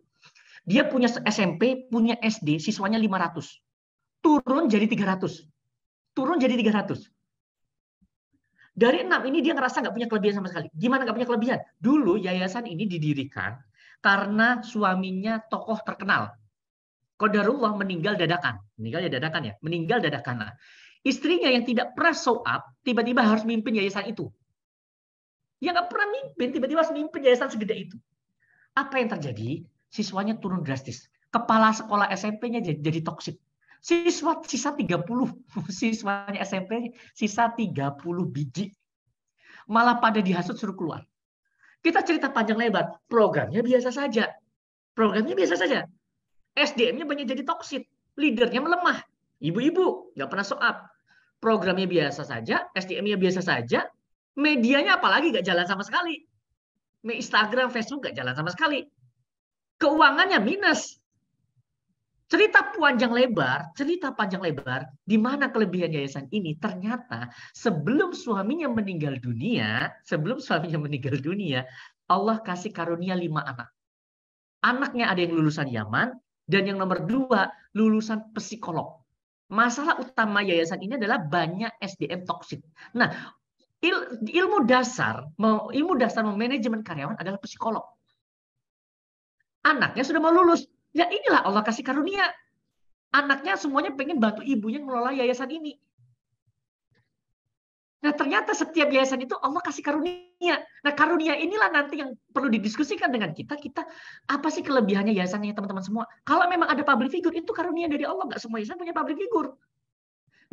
Dia punya SMP, punya SD, siswanya 500. Turun jadi 300. Dari 6 ini dia ngerasa nggak punya kelebihan sama sekali. Gimana nggak punya kelebihan? Dulu yayasan ini didirikan karena suaminya tokoh terkenal. Qadarullah meninggal dadakan. Meninggal dadakan. Nah, istrinya yang tidak pernah show up, tiba-tiba harus mimpin yayasan itu. Yang nggak pernah mimpin, tiba-tiba harus mimpin yayasan segede itu. Apa yang terjadi? Siswanya turun drastis. Kepala sekolah SMP-nya jadi toksik. Siswa sisa 30, siswanya SMP sisa 30 biji. Malah pada dihasut suruh keluar. Kita cerita panjang lebar, programnya biasa saja. SDM-nya banyak jadi toksik, leadernya melemah. Ibu-ibu nggak pernah show up. Programnya biasa saja, SDM-nya biasa saja, medianya apalagi nggak jalan sama sekali. Instagram, Facebook nggak jalan sama sekali. Keuangannya minus. Cerita panjang lebar, di mana kelebihan yayasan ini ternyata sebelum suaminya meninggal dunia, Allah kasih karunia 5 anak. Anaknya ada yang lulusan Yaman, dan yang nomor 2 lulusan psikolog. Masalah utama yayasan ini adalah banyak SDM toksik. Nah, ilmu dasar memanajemen karyawan adalah psikolog. Anaknya sudah mau lulus. Ya inilah Allah kasih karunia. Anaknya semuanya pengen bantu ibunya mengelola yayasan ini. Nah, ternyata setiap yayasan itu Allah kasih karunia. Nah, karunia inilah nanti yang perlu didiskusikan dengan kita. Apa sih kelebihannya yayasannya teman-teman semua? Kalau memang ada public figure, itu karunia dari Allah. Nggak semua yayasan punya public figure.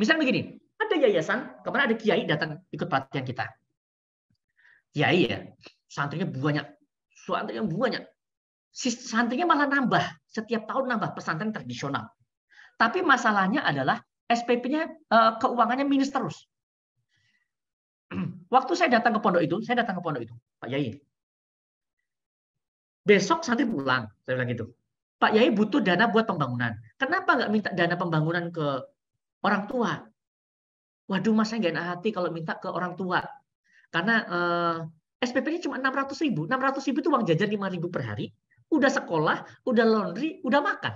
Misalnya begini, ada yayasan, kemarin ada kiai datang ikut pelatihan kita. Kiai ya, santrinya banyak. Santrinya banyak. Santrinya malah nambah. Setiap tahun nambah pesantren tradisional. Tapi masalahnya adalah SPP-nya, keuangannya minus terus. Waktu saya datang ke pondok itu, Pak Yai. Besok santri pulang, saya bilang gitu. Pak Yai butuh dana buat pembangunan. Kenapa nggak minta dana pembangunan ke orang tua? Waduh, mas saya nggak enak hati kalau minta ke orang tua. Karena SPP-nya cuma 600.000. 600.000 itu uang jajan 5.000 per hari. Udah sekolah, udah laundry, udah makan.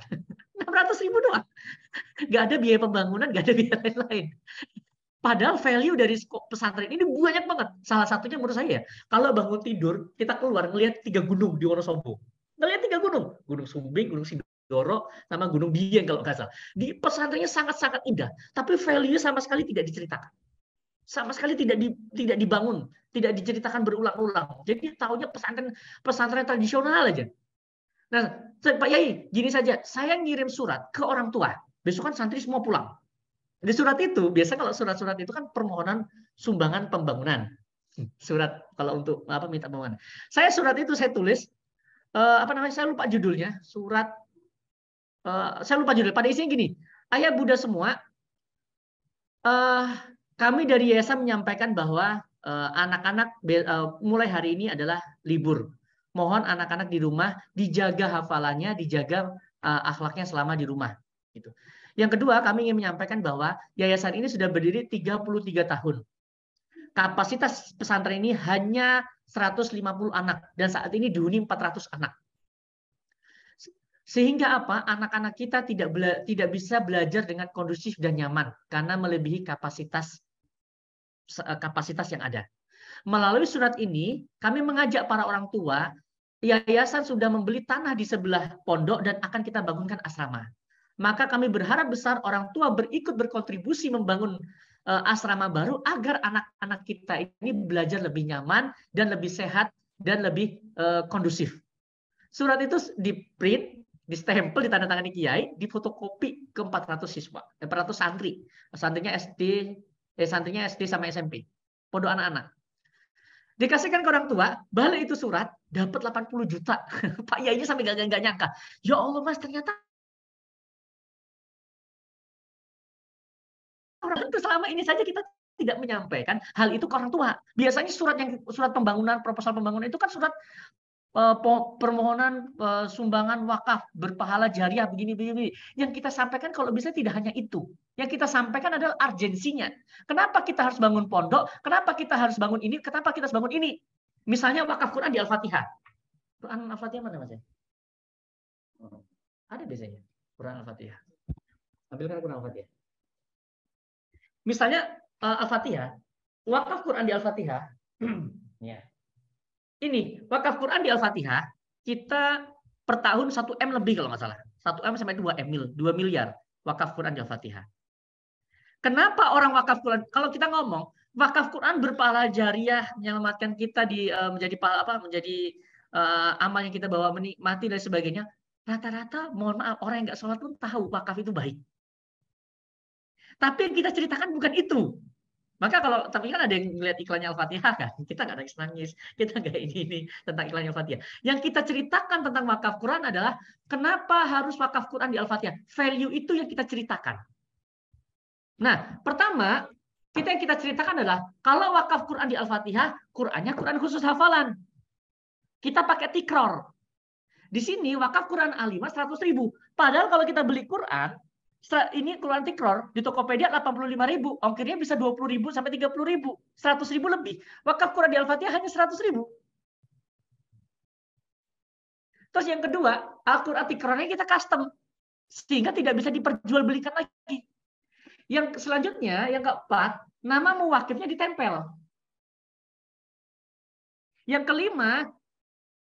600.000 doang. Nggak ada biaya pembangunan, nggak ada biaya lain-lain. Padahal value dari pesantren ini banyak banget. Salah satunya menurut saya, kalau bangun tidur, kita keluar ngelihat 3 gunung di Wonosobo. Ngelihat 3 gunung. Gunung Sumbing, Gunung Sindoro, sama Gunung Dieng kalau nggak salah. Di pesantrennya sangat-sangat indah. Tapi value sama sekali tidak diceritakan. Sama sekali tidak dibangun. Tidak diceritakan berulang-ulang. Jadi tahunya pesantren tradisional aja. Nah, Pak Yai, gini saja. Saya ngirim surat ke orang tua. Besok kan santri semua pulang. Di surat itu, biasa kalau surat-surat itu kan permohonan sumbangan pembangunan. Surat kalau untuk minta pembangunan. Surat itu saya tulis, saya lupa judulnya. Saya lupa judul. Pada isinya gini, ayah bunda semua, kami dari yayasan menyampaikan bahwa anak-anak mulai hari ini adalah libur. Mohon anak-anak di rumah dijaga hafalannya, dijaga akhlaknya selama di rumah. Gitu. Yang kedua, kami ingin menyampaikan bahwa yayasan ini sudah berdiri 33 tahun. Kapasitas pesantren ini hanya 150 anak dan saat ini dihuni 400 anak. Sehingga apa? Anak-anak kita tidak bisa belajar dengan kondusif dan nyaman karena melebihi kapasitas yang ada. Melalui surat ini, kami mengajak para orang tua, yayasan sudah membeli tanah di sebelah pondok dan akan kita bangunkan asrama. Maka kami berharap besar orang tua berikut berkontribusi membangun asrama baru agar anak-anak kita ini belajar lebih nyaman dan lebih sehat dan lebih kondusif. Surat itu di-print, di-stempel, ditandatangani kiai, difotokopi ke 400 siswa, 400 santri. Santrinya SD sama SMP. Pondok anak-anak. Dikasihkan ke orang tua, balik itu surat, dapat 80 juta. Pak Yainya sampai nggak nyangka. Ya Allah mas, ternyata orang itu selama ini saja kita tidak menyampaikan hal itu ke orang tua. Biasanya surat pembangunan, proposal pembangunan itu kan surat permohonan sumbangan wakaf berpahala jariah begini. Yang kita sampaikan kalau bisa tidak hanya itu. Yang kita sampaikan adalah urgensinya. Kenapa kita harus bangun pondok? Kenapa kita harus bangun ini? Kenapa kita harus bangun ini? Misalnya wakaf Quran di Al-Fatihah. Quran Al-Fatihah mana mas? Ada biasanya Quran Al-Fatihah. Ambilkan Quran Al-Fatihah. Misalnya Al-Fatihah, wakaf Quran di Al-Fatihah. Ya. Ini wakaf Quran di Al-Fatihah kita per tahun 1 M lebih kalau nggak salah. 1 M sampai 2 miliar wakaf Quran di Al-Fatihah. Kenapa orang wakaf Quran? Kalau kita ngomong wakaf Quran berpahala jariah, menyelamatkan kita menjadi amal yang kita bawa menikmati dan sebagainya. Rata-rata mohon maaf orang yang nggak sholat pun tahu wakaf itu baik. Tapi yang kita ceritakan bukan itu. Maka tapi kan ada yang melihat iklannya Al-Fatihah kan, kita nggak nangis-nangis, kita nggak ini tentang iklannya Al-Fatihah. Yang kita ceritakan tentang wakaf Quran adalah kenapa harus wakaf Quran di Al-Fatihah. Value itu yang kita ceritakan. Nah, pertama yang kita ceritakan adalah kalau wakaf Quran di Al-Fatihah, Qurannya Quran khusus hafalan. Kita pakai tikror. Di sini wakaf Quran A5 100.000. Padahal kalau kita beli Quran ini Quran Tikror di Tokopedia 85.000, ongkirnya bisa 20.000 sampai 30.000, 100.000 lebih. Wakaf Quran di Al-Fatihah hanya 100.000. Terus yang kedua, Al-Quran Tikrornya kita custom sehingga tidak bisa diperjualbelikan lagi. Yang selanjutnya, yang keempat, nama muwakifnya ditempel. Yang kelima,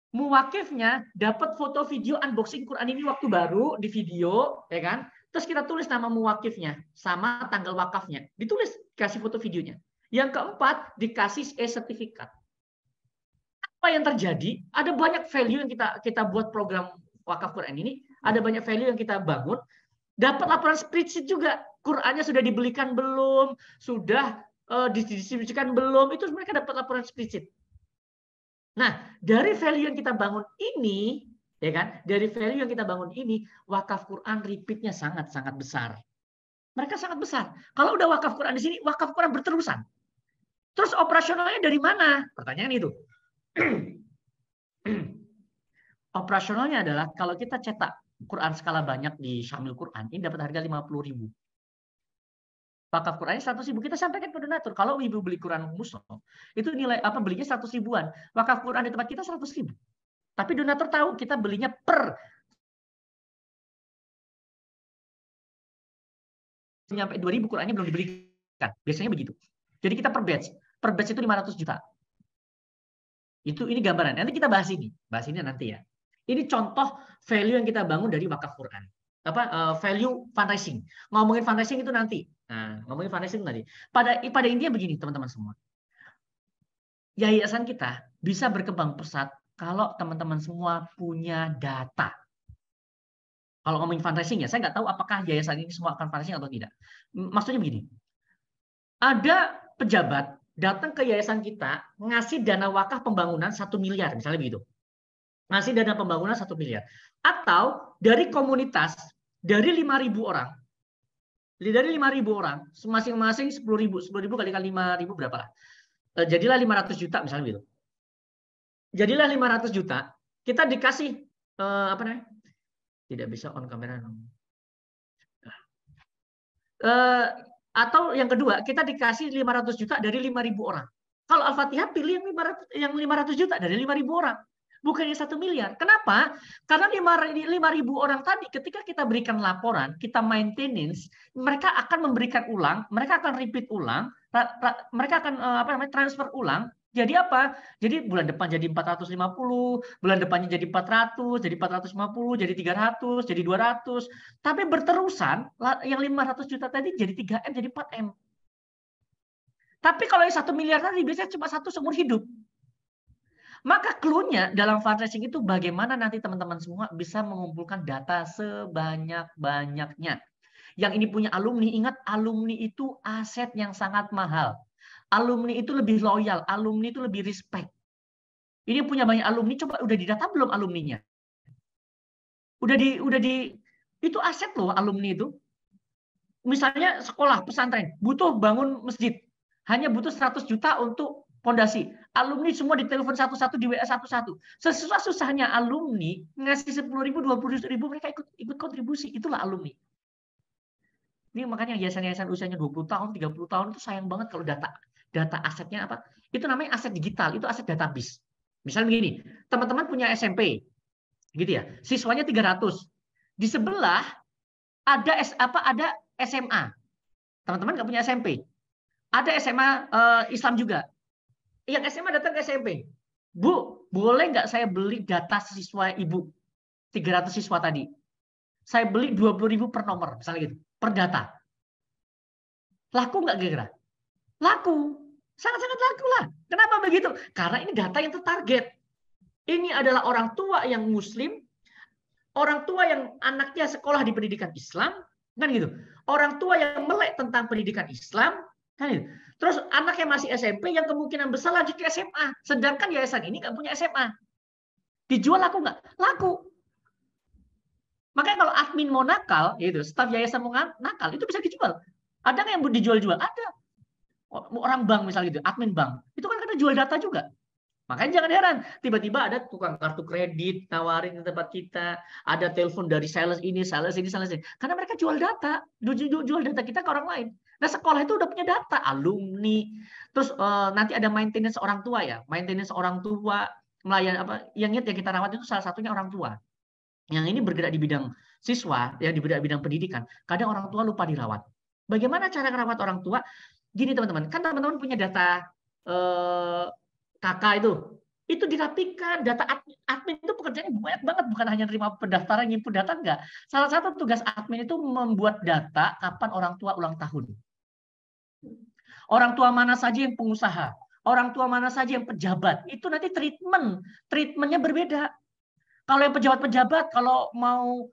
muwakifnya dapat foto video unboxing Quran ini waktu baru di video, ya kan? Terus kita tulis nama muwakifnya sama tanggal wakafnya, ditulis, kasih foto videonya. Yang keempat, dikasih e-sertifikat. Apa yang terjadi? Ada banyak value yang kita buat program wakaf Quran ini, ada banyak value yang kita bangun, dapat laporan spreadsheet juga. Qurannya sudah dibelikan belum? Sudah didistribusikan belum? Itu mereka dapat laporan spreadsheet. Nah, dari value yang kita bangun ini, ya kan? Dari value yang kita bangun ini, wakaf Quran repeatnya sangat-sangat besar. Mereka sangat besar. Kalau udah wakaf Quran di sini, wakaf Quran berterusan. Terus operasionalnya dari mana? Pertanyaan itu. Operasionalnya adalah kalau kita cetak Quran skala banyak di Syamil Quran, ini dapat harga 50.000. Wakaf Qurannya 100.000. Kita sampaikan ke donatur. Kalau ibu beli Quran Muslim, itu nilai apa belinya 100 ribuan. Wakaf Quran di tempat kita 100.000. Tapi donatur tahu kita belinya per sampai 2.000 Qurannya belum dibelikan. Biasanya begitu. Jadi kita per batch. Per batch itu 500 juta. Ini gambaran. Nanti kita bahas ini. Bahas ini nanti ya. Ini contoh value yang kita bangun dari wakaf Quran. Value fundraising. Ngomongin fundraising itu nanti. Nah, ngomongin fundraising tadi. Pada intinya begini, teman-teman semua. Yayasan kita bisa berkembang pesat kalau teman-teman semua punya data. Kalau ngomongin fundraising ya, saya nggak tahu apakah yayasan ini semua akan fundraising atau tidak. Maksudnya begini. Ada pejabat datang ke yayasan kita ngasih dana wakaf pembangunan 1 miliar, misalnya begitu. Ngasih dana pembangunan 1 miliar. Atau dari komunitas, dari 5.000 orang, masing-masing 10.000 kali 5.000 berapa lah? Jadilah 500 juta misalnya gitu. Jadilah 500 juta, kita dikasih apa namanya? Tidak bisa on kamera. Atau yang kedua, kita dikasih 500 juta dari 5.000 orang. Kalau Al-Fatihah pilih yang 500 juta dari 5.000 orang. Bukannya 1 miliar. Kenapa? Karena 5.000 orang tadi ketika kita berikan laporan, kita maintenance, mereka akan memberikan ulang, mereka akan repeat ulang, mereka akan transfer ulang. Jadi apa? Jadi bulan depan jadi 450, bulan depannya jadi 400, jadi 450, jadi 300, jadi 200. Tapi berterusan, yang 500 juta tadi jadi 3M, jadi 4M. Tapi kalau yang 1 miliar tadi biasanya cuma 1 seumur hidup. Maka clue-nya dalam fundraising itu bagaimana nanti teman-teman semua bisa mengumpulkan data sebanyak-banyaknya. Yang ini punya alumni, ingat alumni itu aset yang sangat mahal. Alumni itu lebih loyal, alumni itu lebih respect. Ini punya banyak alumni, coba udah didata belum alumninya? Itu aset loh alumni itu. Misalnya sekolah, pesantren, butuh bangun masjid. Hanya butuh 100 juta untuk fondasi. Alumni semua ditelepon satu-satu, di WA satu-satu. Sesusah-susahnya alumni ngasih 10.000, 20.000 mereka ikut kontribusi. Itulah alumni. Ini makanya yayasan-yayasan usianya 20 tahun, 30 tahun itu sayang banget kalau data asetnya apa? Itu namanya aset digital, itu aset database. Misalnya begini, teman-teman punya SMP. Gitu ya. Siswanya 300. Di sebelah ada SMA. Teman-teman nggak punya SMP. Ada SMA Islam juga. Yang SMA datang ke SMP. Bu, boleh nggak saya beli data siswa ibu? 300 siswa tadi. Saya beli 20.000 per nomor, misalnya gitu. Per data. Laku nggak kira-kira? Laku. Sangat-sangat laku lah. Kenapa begitu? Karena ini data yang tertarget. Ini adalah orang tua yang Muslim, orang tua yang anaknya sekolah di pendidikan Islam, kan gitu. Orang tua yang melek tentang pendidikan Islam, kan gitu. Terus anaknya masih SMP yang kemungkinan besar lanjut ke SMA. Sedangkan yayasan ini nggak punya SMA. Dijual laku nggak? Laku. Makanya kalau admin mau nakal, gitu, staf yayasan mau nakal, itu bisa dijual. Ada nggak yang dijual-jual? Ada. Orang bank misalnya gitu, admin bank. Itu kan karena jual data juga. Makanya jangan heran, tiba-tiba ada tukang kartu kredit nawarin di tempat kita, ada telepon dari sales ini. Karena mereka jual data, jual data kita ke orang lain. Nah, sekolah itu udah punya data, alumni. Terus nanti ada maintenance orang tua ya, maintenance orang tua, melayani apa? Yang kita rawat itu salah satunya orang tua. Yang ini bergerak di bidang siswa, yang bergerak di bidang pendidikan. Kadang orang tua lupa dirawat. Bagaimana cara merawat orang tua? Gini teman-teman, kan teman-teman punya data kakak itu, Itu dirapikan. Data admin itu pekerjaannya banyak banget, bukan hanya nerima pendaftaran, ngimpun data, enggak. Salah satu tugas admin itu membuat data kapan orang tua ulang tahun. Orang tua mana saja yang pengusaha, orang tua mana saja yang pejabat, itu nanti treatmentnya berbeda. Kalau yang pejabat-pejabat, kalau mau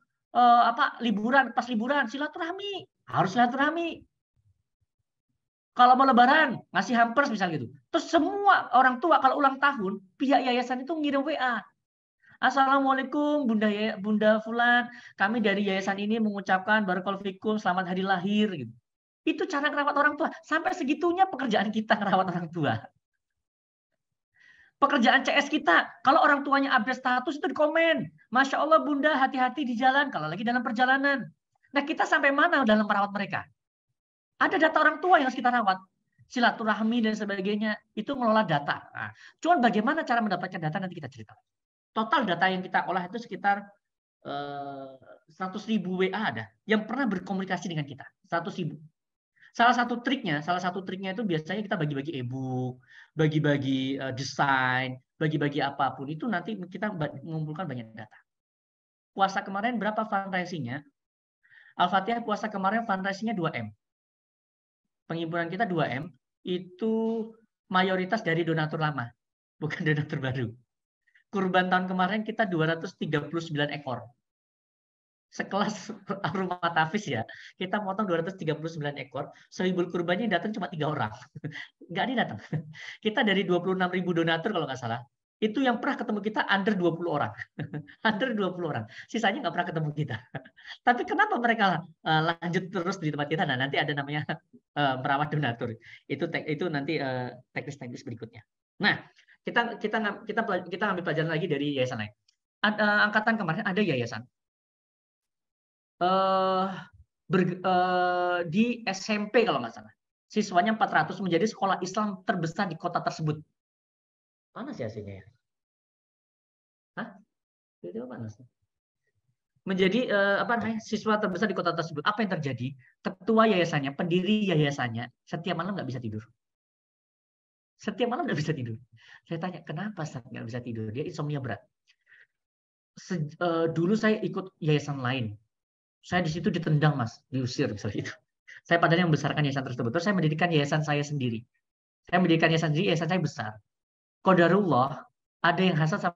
liburan, pas liburan, silaturahmi, harus silaturahmi. Kalau mau lebaran, ngasih hampers misal gitu. Terus semua orang tua kalau ulang tahun, pihak yayasan itu ngirim WA. Assalamualaikum Bunda Fulan, kami dari yayasan ini mengucapkan barakallahu fikum, selamat hari lahir gitu. Itu cara merawat orang tua. Sampai segitunya pekerjaan kita merawat orang tua. Pekerjaan CS kita, kalau orang tuanya update status itu di komen. Masya Allah Bunda, hati-hati di jalan, kalau lagi dalam perjalanan. Nah kita sampai mana dalam merawat mereka? Ada data orang tua yang harus kita rawat. Silaturahmi dan sebagainya, itu mengelola data. Nah, cuman bagaimana cara mendapatkan data nanti kita cerita. Total data yang kita olah itu sekitar 100.000 WA ada. Yang pernah berkomunikasi dengan kita. 100.000. Salah satu triknya itu biasanya kita bagi-bagi e-book, bagi-bagi desain, bagi-bagi apapun. Itu nanti kita mengumpulkan banyak data. Puasa kemarin berapa fundraising-nya? Al-Fatihah puasa kemarin fundraising-nya 2M. Pengimpunan kita 2M, itu mayoritas dari donatur lama, bukan donatur baru. Kurban tahun kemarin kita 239 ekor. Sekelas rumah Tafis ya, kita motong 239 ekor, sohibul kurbannya datang cuma 3 orang. Nggak ada datang. Kita dari 26.000 donatur kalau nggak salah, itu yang pernah ketemu kita under 20 orang. Under 20 orang. Sisanya nggak pernah ketemu kita. Tapi kenapa mereka lanjut terus di tempat kita? Nah, nanti ada namanya merawat donatur. Itu nanti teknis-teknis berikutnya. Nah, kita ambil pelajaran lagi dari yayasan lain. Angkatan kemarin ada yayasan di SMP kalau nggak salah. Siswanya 400, menjadi sekolah Islam terbesar di kota tersebut. Mana sih hasilnya ya? Hah? Itu mana sih? Menjadi siswa terbesar di kota tersebut. Apa yang terjadi? Ketua yayasannya, pendiri yayasannya, setiap malam nggak bisa tidur. Setiap malam nggak bisa tidur. Saya tanya, kenapa nggak bisa tidur? Dia insomnia berat. Dulu saya ikut yayasan lain. Saya di situ ditendang, Mas, diusir misalnya itu. Saya padahal yang membesarkan yayasan tersebut. Terus saya mendirikan yayasan saya sendiri. Saya mendirikan yayasan sendiri, yayasan saya besar. Qadarullah, ada yang hasad sama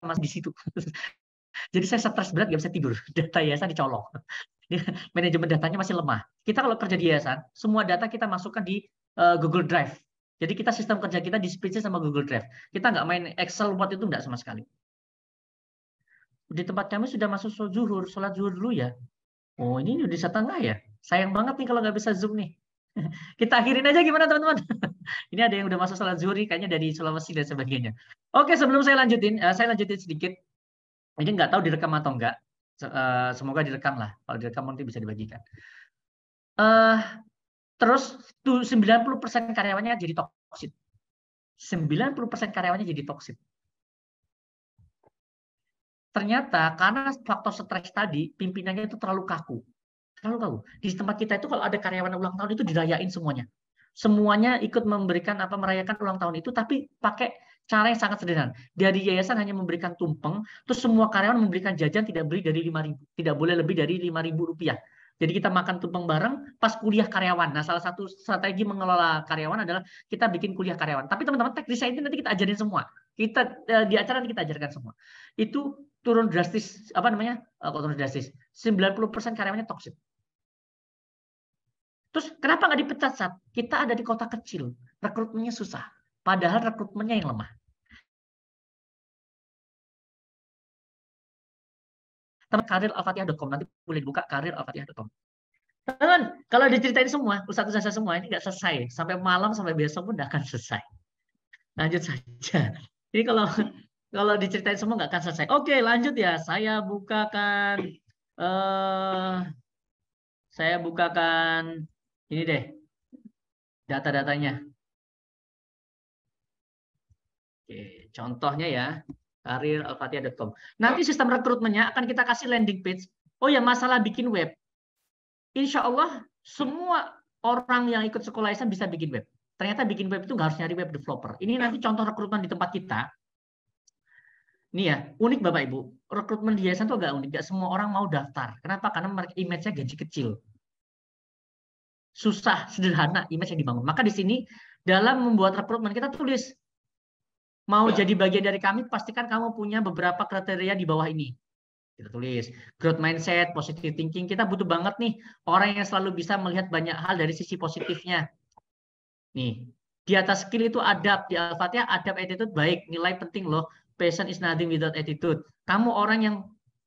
Mas di situ. Jadi saya stres berat, nggak bisa tidur. Data yayasan dicolok. Manajemen datanya masih lemah. Kita kalau kerja di yayasan, semua data kita masukkan di Google Drive. Jadi kita sistem kerja kita di spreadsheet sama Google Drive. Kita nggak main Excel, Word itu nggak sama sekali. Di tempat kami sudah masuk sholat zuhur dulu ya. Oh ini udah setengah ya. Sayang banget nih kalau nggak bisa Zoom nih. Kita akhirin aja gimana teman-teman? Ini ada yang udah masuk sholat zuhur kayaknya dari Sulawesi dan sebagainya. Oke, sebelum saya lanjutin sedikit. Ini nggak tahu direkam atau enggak. Semoga direkam lah. Kalau direkam nanti bisa dibagikan. Terus 90% karyawannya jadi toksit. 90% karyawannya jadi toksit. Ternyata karena faktor stres tadi, pimpinannya itu terlalu kaku. Terlalu kaku. Di tempat kita itu kalau ada karyawan ulang tahun itu dirayain semuanya. Semuanya ikut memberikan merayakan ulang tahun itu, tapi pakai cara yang sangat sederhana. Dari yayasan hanya memberikan tumpeng, terus semua karyawan memberikan jajan tidak boleh lebih dari 5.000 rupiah. Jadi kita makan tumpeng bareng pas kuliah karyawan. Nah, salah satu strategi mengelola karyawan adalah kita bikin kuliah karyawan. Tapi teman-teman teknis ini nanti kita ajarin semua. Di acara nanti kita ajarkan semua. Itu turun drastis, turun drastis. 90% karyawannya toksik. Terus kenapa nggak dipecat, Sat? Kita ada di kota kecil, rekrutmennya susah. Padahal rekrutmennya yang lemah. Teman karir-al-fatihah.com, nanti boleh buka karir-al-fatihah.com. Teman, kalau diceritain semua, ustaz-ustaz semua, ini nggak selesai. Sampai malam, sampai besok pun nggak akan selesai. Lanjut saja. Jadi kalau diceritain semua nggak akan selesai. Oke, lanjut ya. Saya bukakan ini deh, data-datanya. Oke, contohnya ya, karir-al-fatihah.com. Nanti sistem rekrutmennya akan kita kasih landing page. Oh ya, masalah bikin web. Insya Allah semua orang yang ikut sekolah Islam bisa bikin web. Ternyata bikin web itu nggak harus nyari web developer. Ini nanti contoh rekrutmen di tempat kita. Nih ya, unik Bapak Ibu. Rekrutmen di yayasan itu agak unik. Gak semua orang mau daftar. Kenapa? Karena mereka image-nya gaji kecil. Susah, sederhana image yang dibangun. Maka di sini dalam membuat rekrutmen kita tulis, mau jadi bagian dari kami, pastikan kamu punya beberapa kriteria di bawah ini. Kita tulis growth mindset, positive thinking. Kita butuh banget nih orang yang selalu bisa melihat banyak hal dari sisi positifnya. Nih, di atas skill itu adab, di Al-Fatihah adab attitude baik, nilai penting loh. Passion is nothing without attitude. Kamu orang yang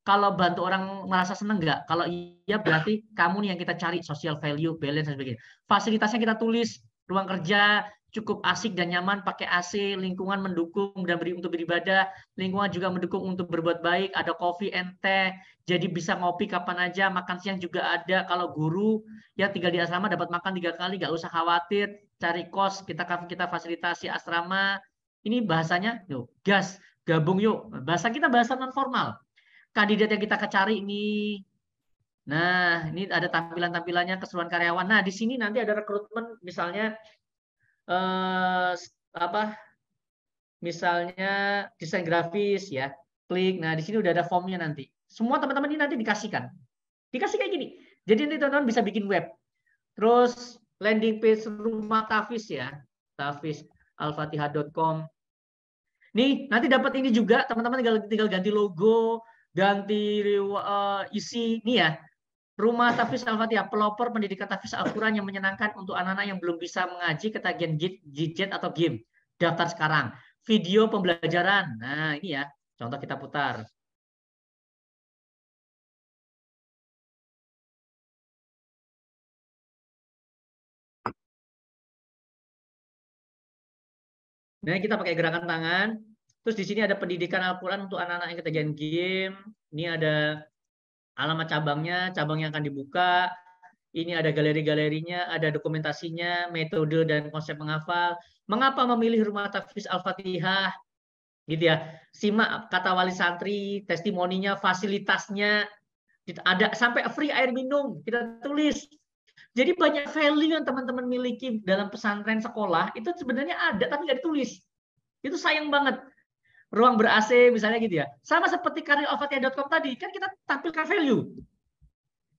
kalau bantu orang merasa seneng nggak? Kalau iya berarti kamu nih yang kita cari, social value, balance dan sebagainya. Fasilitasnya kita tulis, ruang kerja cukup asik dan nyaman, pakai AC, lingkungan mendukung dan untuk beribadah, lingkungan juga mendukung untuk berbuat baik, ada coffee and teh, jadi bisa ngopi kapan aja, makan siang juga ada. Kalau guru ya tinggal di asrama dapat makan 3 kali, nggak usah khawatir, cari kos, kita fasilitasi asrama. Ini bahasanya, yuk gas, gabung yuk. Bahasa kita bahasa non formal. Kandidat yang kita cari ini. Nah, ini ada tampilan-tampilannya, keseluruhan karyawan. Nah, di sini nanti ada rekrutmen, misalnya misalnya desain grafis ya. Klik. Nah, di sini udah ada formnya nanti. Semua teman-teman ini nanti dikasihkan. Dikasih kayak gini. Jadi nanti teman-teman bisa bikin web. Terus landing page rumah Tafis ya. Tafis alfatihah.com. Nih, nanti dapat ini juga, teman-teman tinggal ganti logo, ganti isi. Nih ya, Rumah Tafis Al-Fatihah, pelopor pendidikan Tafis Al-Quran yang menyenangkan untuk anak-anak yang belum bisa mengaji, ketagihan gadget atau game. Daftar sekarang. Video pembelajaran. Nah, ini ya, contoh kita putar. Nah, kita pakai gerakan tangan. Terus di sini ada pendidikan Al-Quran untuk anak-anak yang ketagihan game. Ini ada alamat cabangnya, cabang yang akan dibuka. Ini ada galeri-galerinya, ada dokumentasinya, metode dan konsep menghafal. Mengapa memilih Rumah Tafis Al-Fatihah? Gitu ya. Simak kata wali santri, testimoninya, fasilitasnya. Ada sampai free air minum, kita tulis. Jadi banyak value yang teman-teman miliki dalam pesantren sekolah, itu sebenarnya ada, tapi nggak ditulis. Itu sayang banget. Ruang ber-AC misalnya gitu ya. Sama seperti karyaalfatihah.com tadi, kan kita tampilkan value.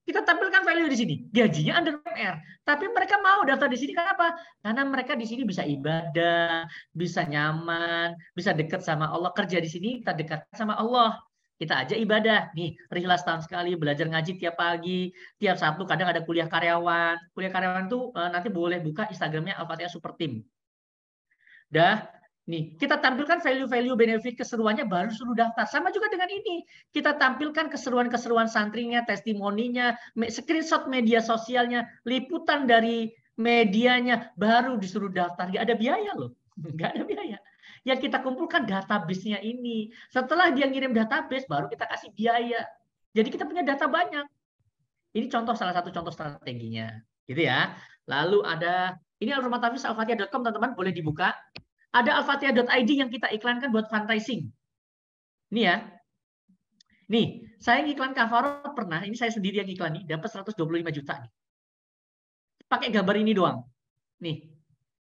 Kita tampilkan value di sini. Gajinya under UMR. Tapi mereka mau daftar di sini kenapa? Karena mereka di sini bisa ibadah, bisa nyaman, bisa dekat sama Allah. Kerja di sini kita dekat sama Allah. Kita aja ibadah. Nih, rihlas tahun sekali, belajar ngaji tiap pagi, tiap Sabtu kadang ada kuliah karyawan. Kuliah karyawan itu nanti boleh buka Instagramnya Al-Fatihah Super Team. Dah. Nih, kita tampilkan value-value benefit keseruannya baru suruh daftar. Sama juga dengan ini. Kita tampilkan keseruan-keseruan santrinya, testimoninya, screenshot media sosialnya, liputan dari medianya, baru disuruh daftar. Nggak ada biaya loh. Nggak ada biaya. Yang kita kumpulkan database-nya ini. Setelah dia ngirim database, baru kita kasih biaya. Jadi kita punya data banyak. Ini contoh salah satu contoh strateginya. Gitu ya. Lalu ada, ini Rumah Tafis alfatihah.com, teman-teman, boleh dibuka. Ada alfatihah.id yang kita iklankan buat fundraising. Ini ya. Nih, saya ngiklan Kafarot pernah, ini saya sendiri yang iklan nih, dapat 125 juta nih. Pakai gambar ini doang. Nih,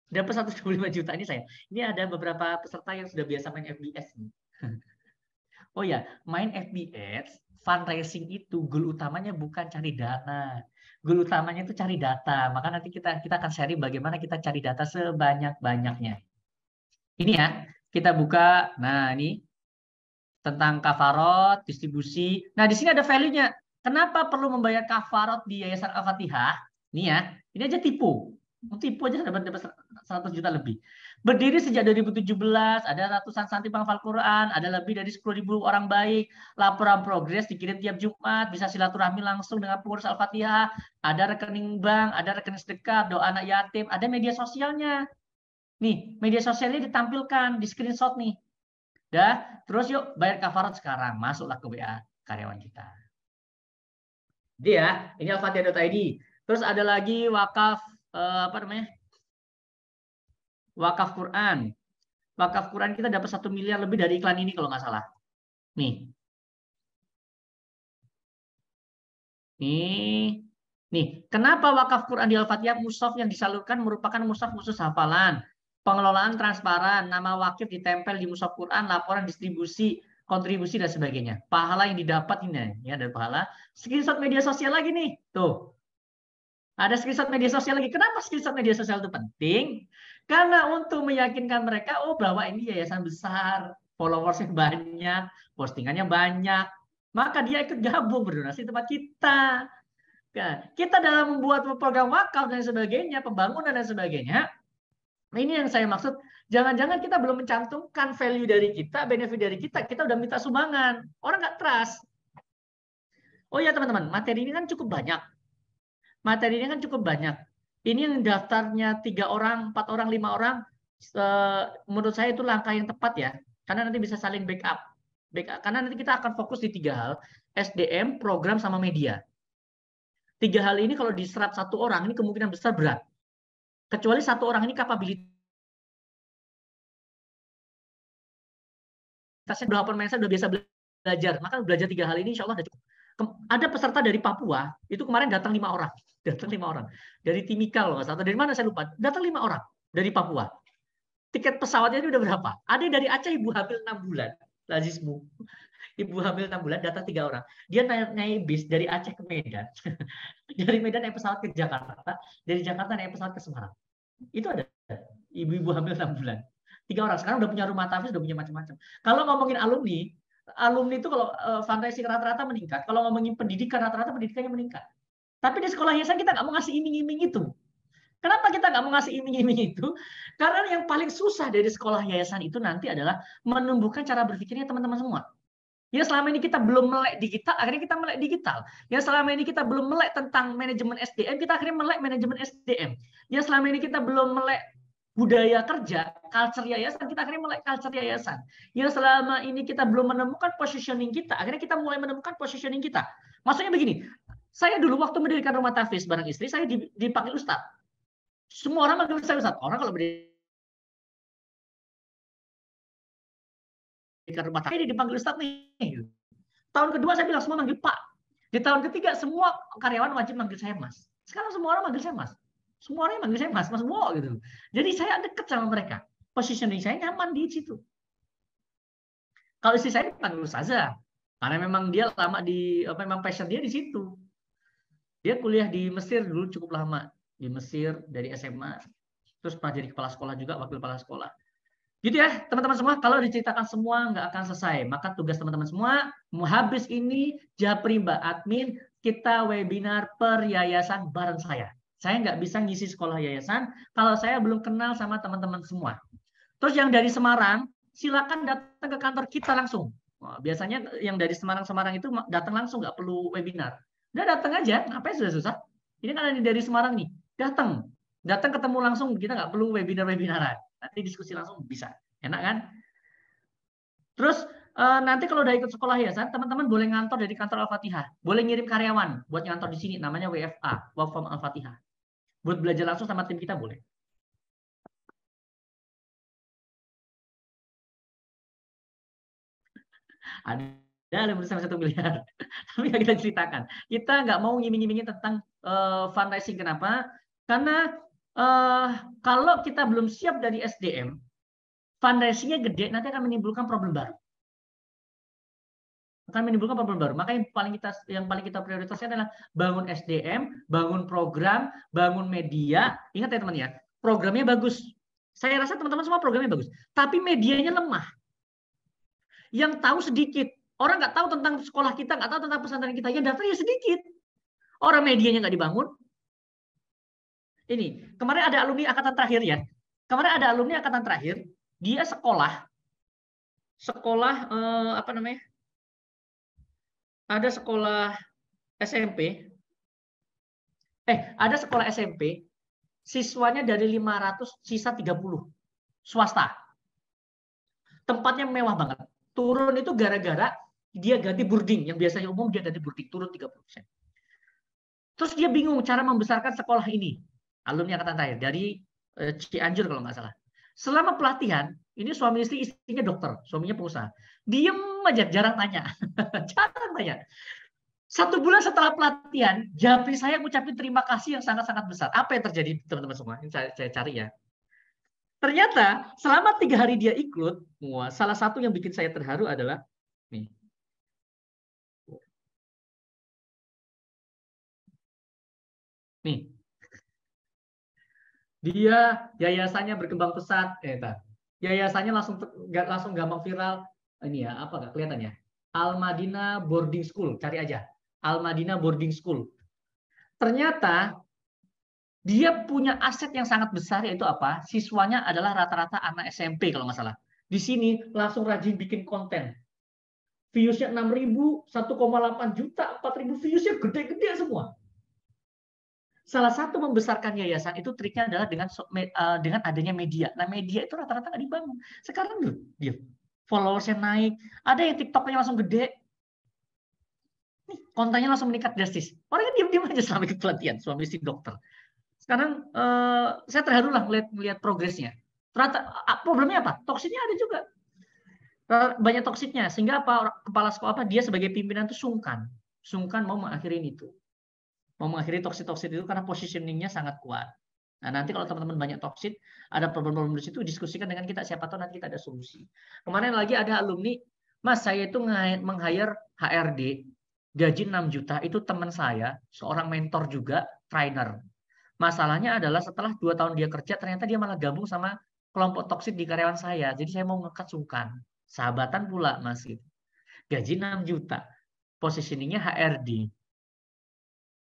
dapat 125 juta ini saya. Ini ada beberapa peserta yang sudah biasa main FBS nih. Oh ya, main FBS, fundraising itu goal utamanya bukan cari dana. Goal utamanya itu cari data. Maka nanti kita akan sharing bagaimana kita cari data sebanyak-banyaknya. Ini ya, kita buka. Nah, ini tentang kafarot, distribusi. Nah, di sini ada value-nya. Kenapa perlu membayar kafarot di Yayasan Al-Fatihah? Ini ya, ini aja tipu. Tipu aja dapat 100 juta lebih. Berdiri sejak 2017, ada ratusan santri penghafal Quran, ada lebih dari 10.000 orang baik, laporan progres dikirim tiap Jumat, bisa silaturahmi langsung dengan pengurus Al-Fatihah, ada rekening bank, ada rekening sedekah, doa anak yatim, ada media sosialnya. Nih, media sosialnya ditampilkan di screenshot nih. Dah, terus yuk bayar kafarat sekarang. Masuklah ke WA karyawan kita. Dia, ini alfatihah.id. Terus ada lagi wakaf wakaf Quran. Wakaf Quran kita dapat 1 miliar lebih dari iklan ini kalau nggak salah. Nih. Nih, Nih, kenapa wakaf Quran di Al-Fatihah mushaf yang disalurkan merupakan mushaf khusus hafalan, pengelolaan transparan, nama wakif ditempel di mushaf Quran, laporan distribusi, kontribusi dan sebagainya. Pahala yang didapat ini ya, dari pahala. Screenshot media sosial lagi nih. Tuh. Ada screenshot media sosial lagi. Kenapa screenshot media sosial itu penting? Karena untuk meyakinkan mereka, oh bahwa ini yayasan besar, followersnya banyak, postingannya banyak, maka dia ikut gabung berdonasi tempat kita. Nah, kita dalam membuat program wakaf dan sebagainya, pembangunan dan sebagainya, ini yang saya maksud, jangan-jangan kita belum mencantumkan value dari kita, benefit dari kita udah minta sumbangan. Orang nggak trust. Oh ya teman-teman, materi ini kan cukup banyak. Materi ini kan cukup banyak. Ini yang daftarnya 3 orang, 4 orang, 5 orang, menurut saya itu langkah yang tepat ya. Karena nanti bisa saling backup. Karena nanti kita akan fokus di 3 hal, SDM, program, sama media. 3 hal ini kalau diserap 1 orang, ini kemungkinan besar berat. Kecuali 1 orang ini kapabilitasnya berapa mindset udah biasa belajar. Maka belajar 3 hal ini insya Allah sudah cukup. Ada peserta dari Papua, itu kemarin datang 5 orang. Datang 5 orang. Dari Timika loh, atau dari mana saya lupa. Datang 5 orang dari Papua. Tiket pesawatnya ini udah berapa? Ada dari Aceh, ibu hamil 6 bulan. Lazismu. Ibu hamil 6 bulan, datang 3 orang. Dia naik bis dari Aceh ke Medan. Dari Medan naik pesawat ke Jakarta. Dari Jakarta naik pesawat ke Semarang. Itu ada ibu-ibu hamil 6 bulan. 3 orang. Sekarang udah punya rumah tafis, udah punya macam-macam. Kalau ngomongin alumni itu kalau fundraising rata-rata meningkat. Kalau ngomongin pendidikan, rata-rata pendidikannya meningkat. Tapi di sekolah yayasan kita nggak mau ngasih iming-iming itu. Kenapa kita nggak mau ngasih iming-iming itu? Karena yang paling susah dari sekolah yayasan itu nanti adalah menumbuhkan cara berpikirnya teman-teman semua. Ya selama ini kita belum melek digital, akhirnya kita melek digital. Ya selama ini kita belum melek tentang manajemen SDM, kita akhirnya melek manajemen SDM. Ya selama ini kita belum melek budaya kerja, culture yayasan, kita akhirnya melek culture yayasan. Ya selama ini kita belum menemukan positioning kita, akhirnya kita mulai menemukan positioning kita. Maksudnya begini, saya dulu waktu mendirikan rumah tafis bareng istri, saya dipanggil Ustadz. Semua orang manggil saya Ustadz. Orang kalau mendirikan rumah tafis, ini dipanggil Ustadz nih. Tahun kedua saya bilang semua manggil Pak. Di tahun ketiga semua karyawan wajib manggil saya Mas. Sekarang semua orang manggil saya Mas. Semua orang manggil saya Mas, Mas Wo gitu. Jadi saya dekat sama mereka. Positioning saya nyaman di situ. Kalau istri saya dipanggil Ustazah, karena memang dia lama di memang passion dia di situ. Dia kuliah di Mesir dulu cukup lama, di Mesir dari SMA. Terus pernah jadi kepala sekolah juga, wakil kepala sekolah. Gitu ya, teman-teman semua, kalau diceritakan semua nggak akan selesai. Maka tugas teman-teman semua, habis ini Japri Mbak Admin, kita webinar per yayasan bareng saya. Saya nggak bisa ngisi sekolah yayasan kalau saya belum kenal sama teman-teman semua. Terus yang dari Semarang, silakan datang ke kantor kita langsung. Nah, biasanya yang dari Semarang itu datang langsung, nggak perlu webinar. Udah datang aja, ngapain susah-susah. Ini kan ada dari Semarang nih, datang ketemu langsung, kita nggak perlu webinar-webinaran. Nanti diskusi langsung bisa, enak kan? Terus nanti kalau udah ikut sekolah yayasan, teman-teman boleh ngantor dari kantor Al-Fatihah, boleh ngirim karyawan buat ngantor di sini, namanya WFA, Work from Al-Fatihah. Buat belajar langsung sama tim kita boleh. Ada lebih besar 1 miliar, tapi nggak kita ceritakan. Kita nggak mau ngiming-ngimingin tentang fundraising. Kenapa? Karena kalau kita belum siap dari SDM, fundraisingnya gede, nanti akan menimbulkan problem baru. Maka yang paling kita prioritaskan adalah bangun SDM, bangun program, bangun media. Ingat ya teman ya, programnya bagus. Saya rasa teman-teman semua programnya bagus, tapi medianya lemah. Yang tahu sedikit. Orang nggak tahu tentang sekolah kita, nggak tahu tentang pesantren kita. Yang daftarnya sedikit. Orang medianya nggak dibangun. Ini kemarin ada alumni angkatan terakhir ya. Dia sekolah ada sekolah SMP. Ada sekolah SMP. Siswanya dari 500 sisa 30 swasta. Tempatnya mewah banget. Turun itu gara-gara dia ganti boarding, yang biasanya umum dia ganti boarding, turun 30%. Terus dia bingung cara membesarkan sekolah ini. Alumni angkatan terakhir dari Cianjur kalau nggak salah. Selama pelatihan, ini suami istrinya dokter, suaminya pengusaha. Diem aja, jarang tanya. Jarang tanya. 1 bulan setelah pelatihan, Japri saya ngucapin terima kasih yang sangat-sangat besar. Apa yang terjadi, teman-teman semua? Ini saya cari ya. Ternyata selama 3 hari dia ikut, salah satu yang bikin saya terharu adalah nih. Nih. Dia yayasannya berkembang pesat, yayasannya langsung gampang viral. Ini ya, apa nggak kelihatan ya? Al-Madinah Boarding School, cari aja. Al-Madinah Boarding School. Ternyata dia punya aset yang sangat besar, yaitu apa? Siswanya adalah rata-rata anak SMP kalau nggak salah. Di sini langsung rajin bikin konten. Viewsnya 6.000, 1,8 juta, 4.000 viewsnya gede-gede semua. Salah satu membesarkan yayasan itu triknya adalah dengan adanya media. Nah, media itu rata-rata nggak dibangun. Sekarang tuh dia followersnya naik, ada yang TikToknya langsung gede, nih, kontennya langsung meningkat drastis. Orangnya diam-diam aja selama ikut pelatihan, suami istri dokter. Sekarang saya terharu lah melihat progresnya. Ternyata problemnya apa? Toksiknya ada juga. Banyak toksiknya, sehingga apa, kepala sekolah apa, dia sebagai pimpinan itu sungkan mau mengakhiri itu. Mau mengakhiri toksit itu karena positioningnya sangat kuat. Nah, nanti kalau teman-teman banyak toksit, ada problem-problem di situ, diskusikan dengan kita, siapa tahu nanti kita ada solusi. Kemarin lagi ada alumni, Mas, saya itu meng-hire HRD, gaji 6 juta, itu teman saya, seorang mentor juga, trainer. Masalahnya adalah setelah 2 tahun dia kerja, ternyata dia malah gabung sama kelompok toksit di karyawan saya. Jadi saya mau ngekat sungkan. Sahabatan pula, Mas. Gaji 6 juta. Positioningnya HRD.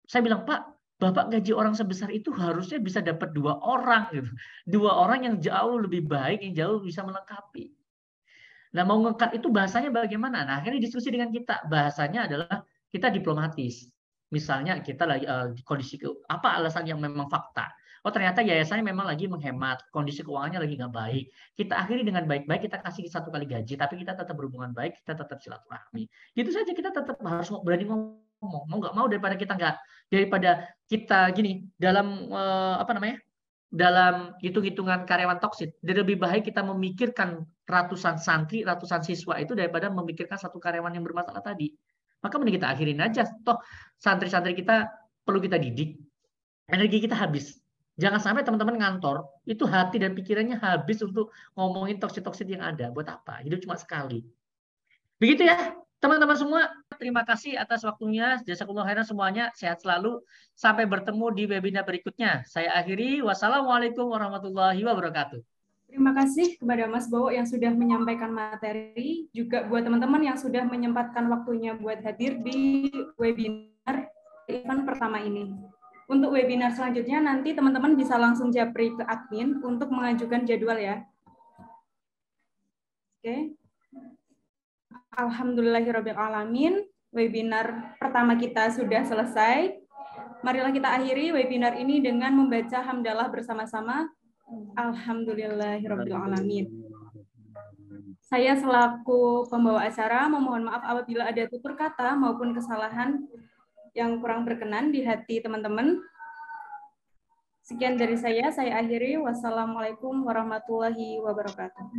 Saya bilang, Pak, Bapak gaji orang sebesar itu harusnya bisa dapat 2 orang. Gitu. 2 orang yang jauh lebih baik, yang jauh bisa melengkapi. Nah, mau ngekat itu bahasanya bagaimana? Nah, akhirnya diskusi dengan kita. Bahasanya adalah kita diplomatis. Misalnya kita lagi kondisi apa alasan yang memang fakta. Oh, ternyata yayasannya memang lagi menghemat, kondisi keuangannya lagi nggak baik. Kita akhiri dengan baik-baik, kita kasih 1 kali gaji, tapi kita tetap berhubungan baik, kita tetap silaturahmi. Gitu saja, kita tetap harus berani ngomong. Mau nggak mau daripada kita gini dalam dalam hitung-hitungan karyawan toksit, lebih baik kita memikirkan ratusan santri, ratusan siswa itu daripada memikirkan 1 karyawan yang bermasalah tadi. Maka mending kita akhirin aja. Toh santri-santri kita perlu kita didik. Energi kita habis. Jangan sampai teman-teman ngantor, itu hati dan pikirannya habis untuk ngomongin toksit-toksit yang ada. Buat apa? Hidup cuma sekali. Begitu ya, teman-teman semua. Terima kasih atas waktunya. Jazakumullah khairan semuanya. Sehat selalu. Sampai bertemu di webinar berikutnya. Saya akhiri. Wassalamualaikum warahmatullahi wabarakatuh. Terima kasih kepada Mas Bowo yang sudah menyampaikan materi, juga buat teman-teman yang sudah menyempatkan waktunya buat hadir di webinar event pertama ini. Untuk webinar selanjutnya nanti teman-teman bisa langsung japri ke admin untuk mengajukan jadwal ya. Oke. Alhamdulillahirabbil alamin. Webinar pertama kita sudah selesai. Marilah kita akhiri webinar ini dengan membaca hamdalah bersama-sama. Alhamdulillahirabbil alamin. Saya selaku pembawa acara memohon maaf apabila ada tutur kata maupun kesalahan yang kurang berkenan di hati teman-teman. Sekian dari saya akhiri. Wassalamualaikum warahmatullahi wabarakatuh.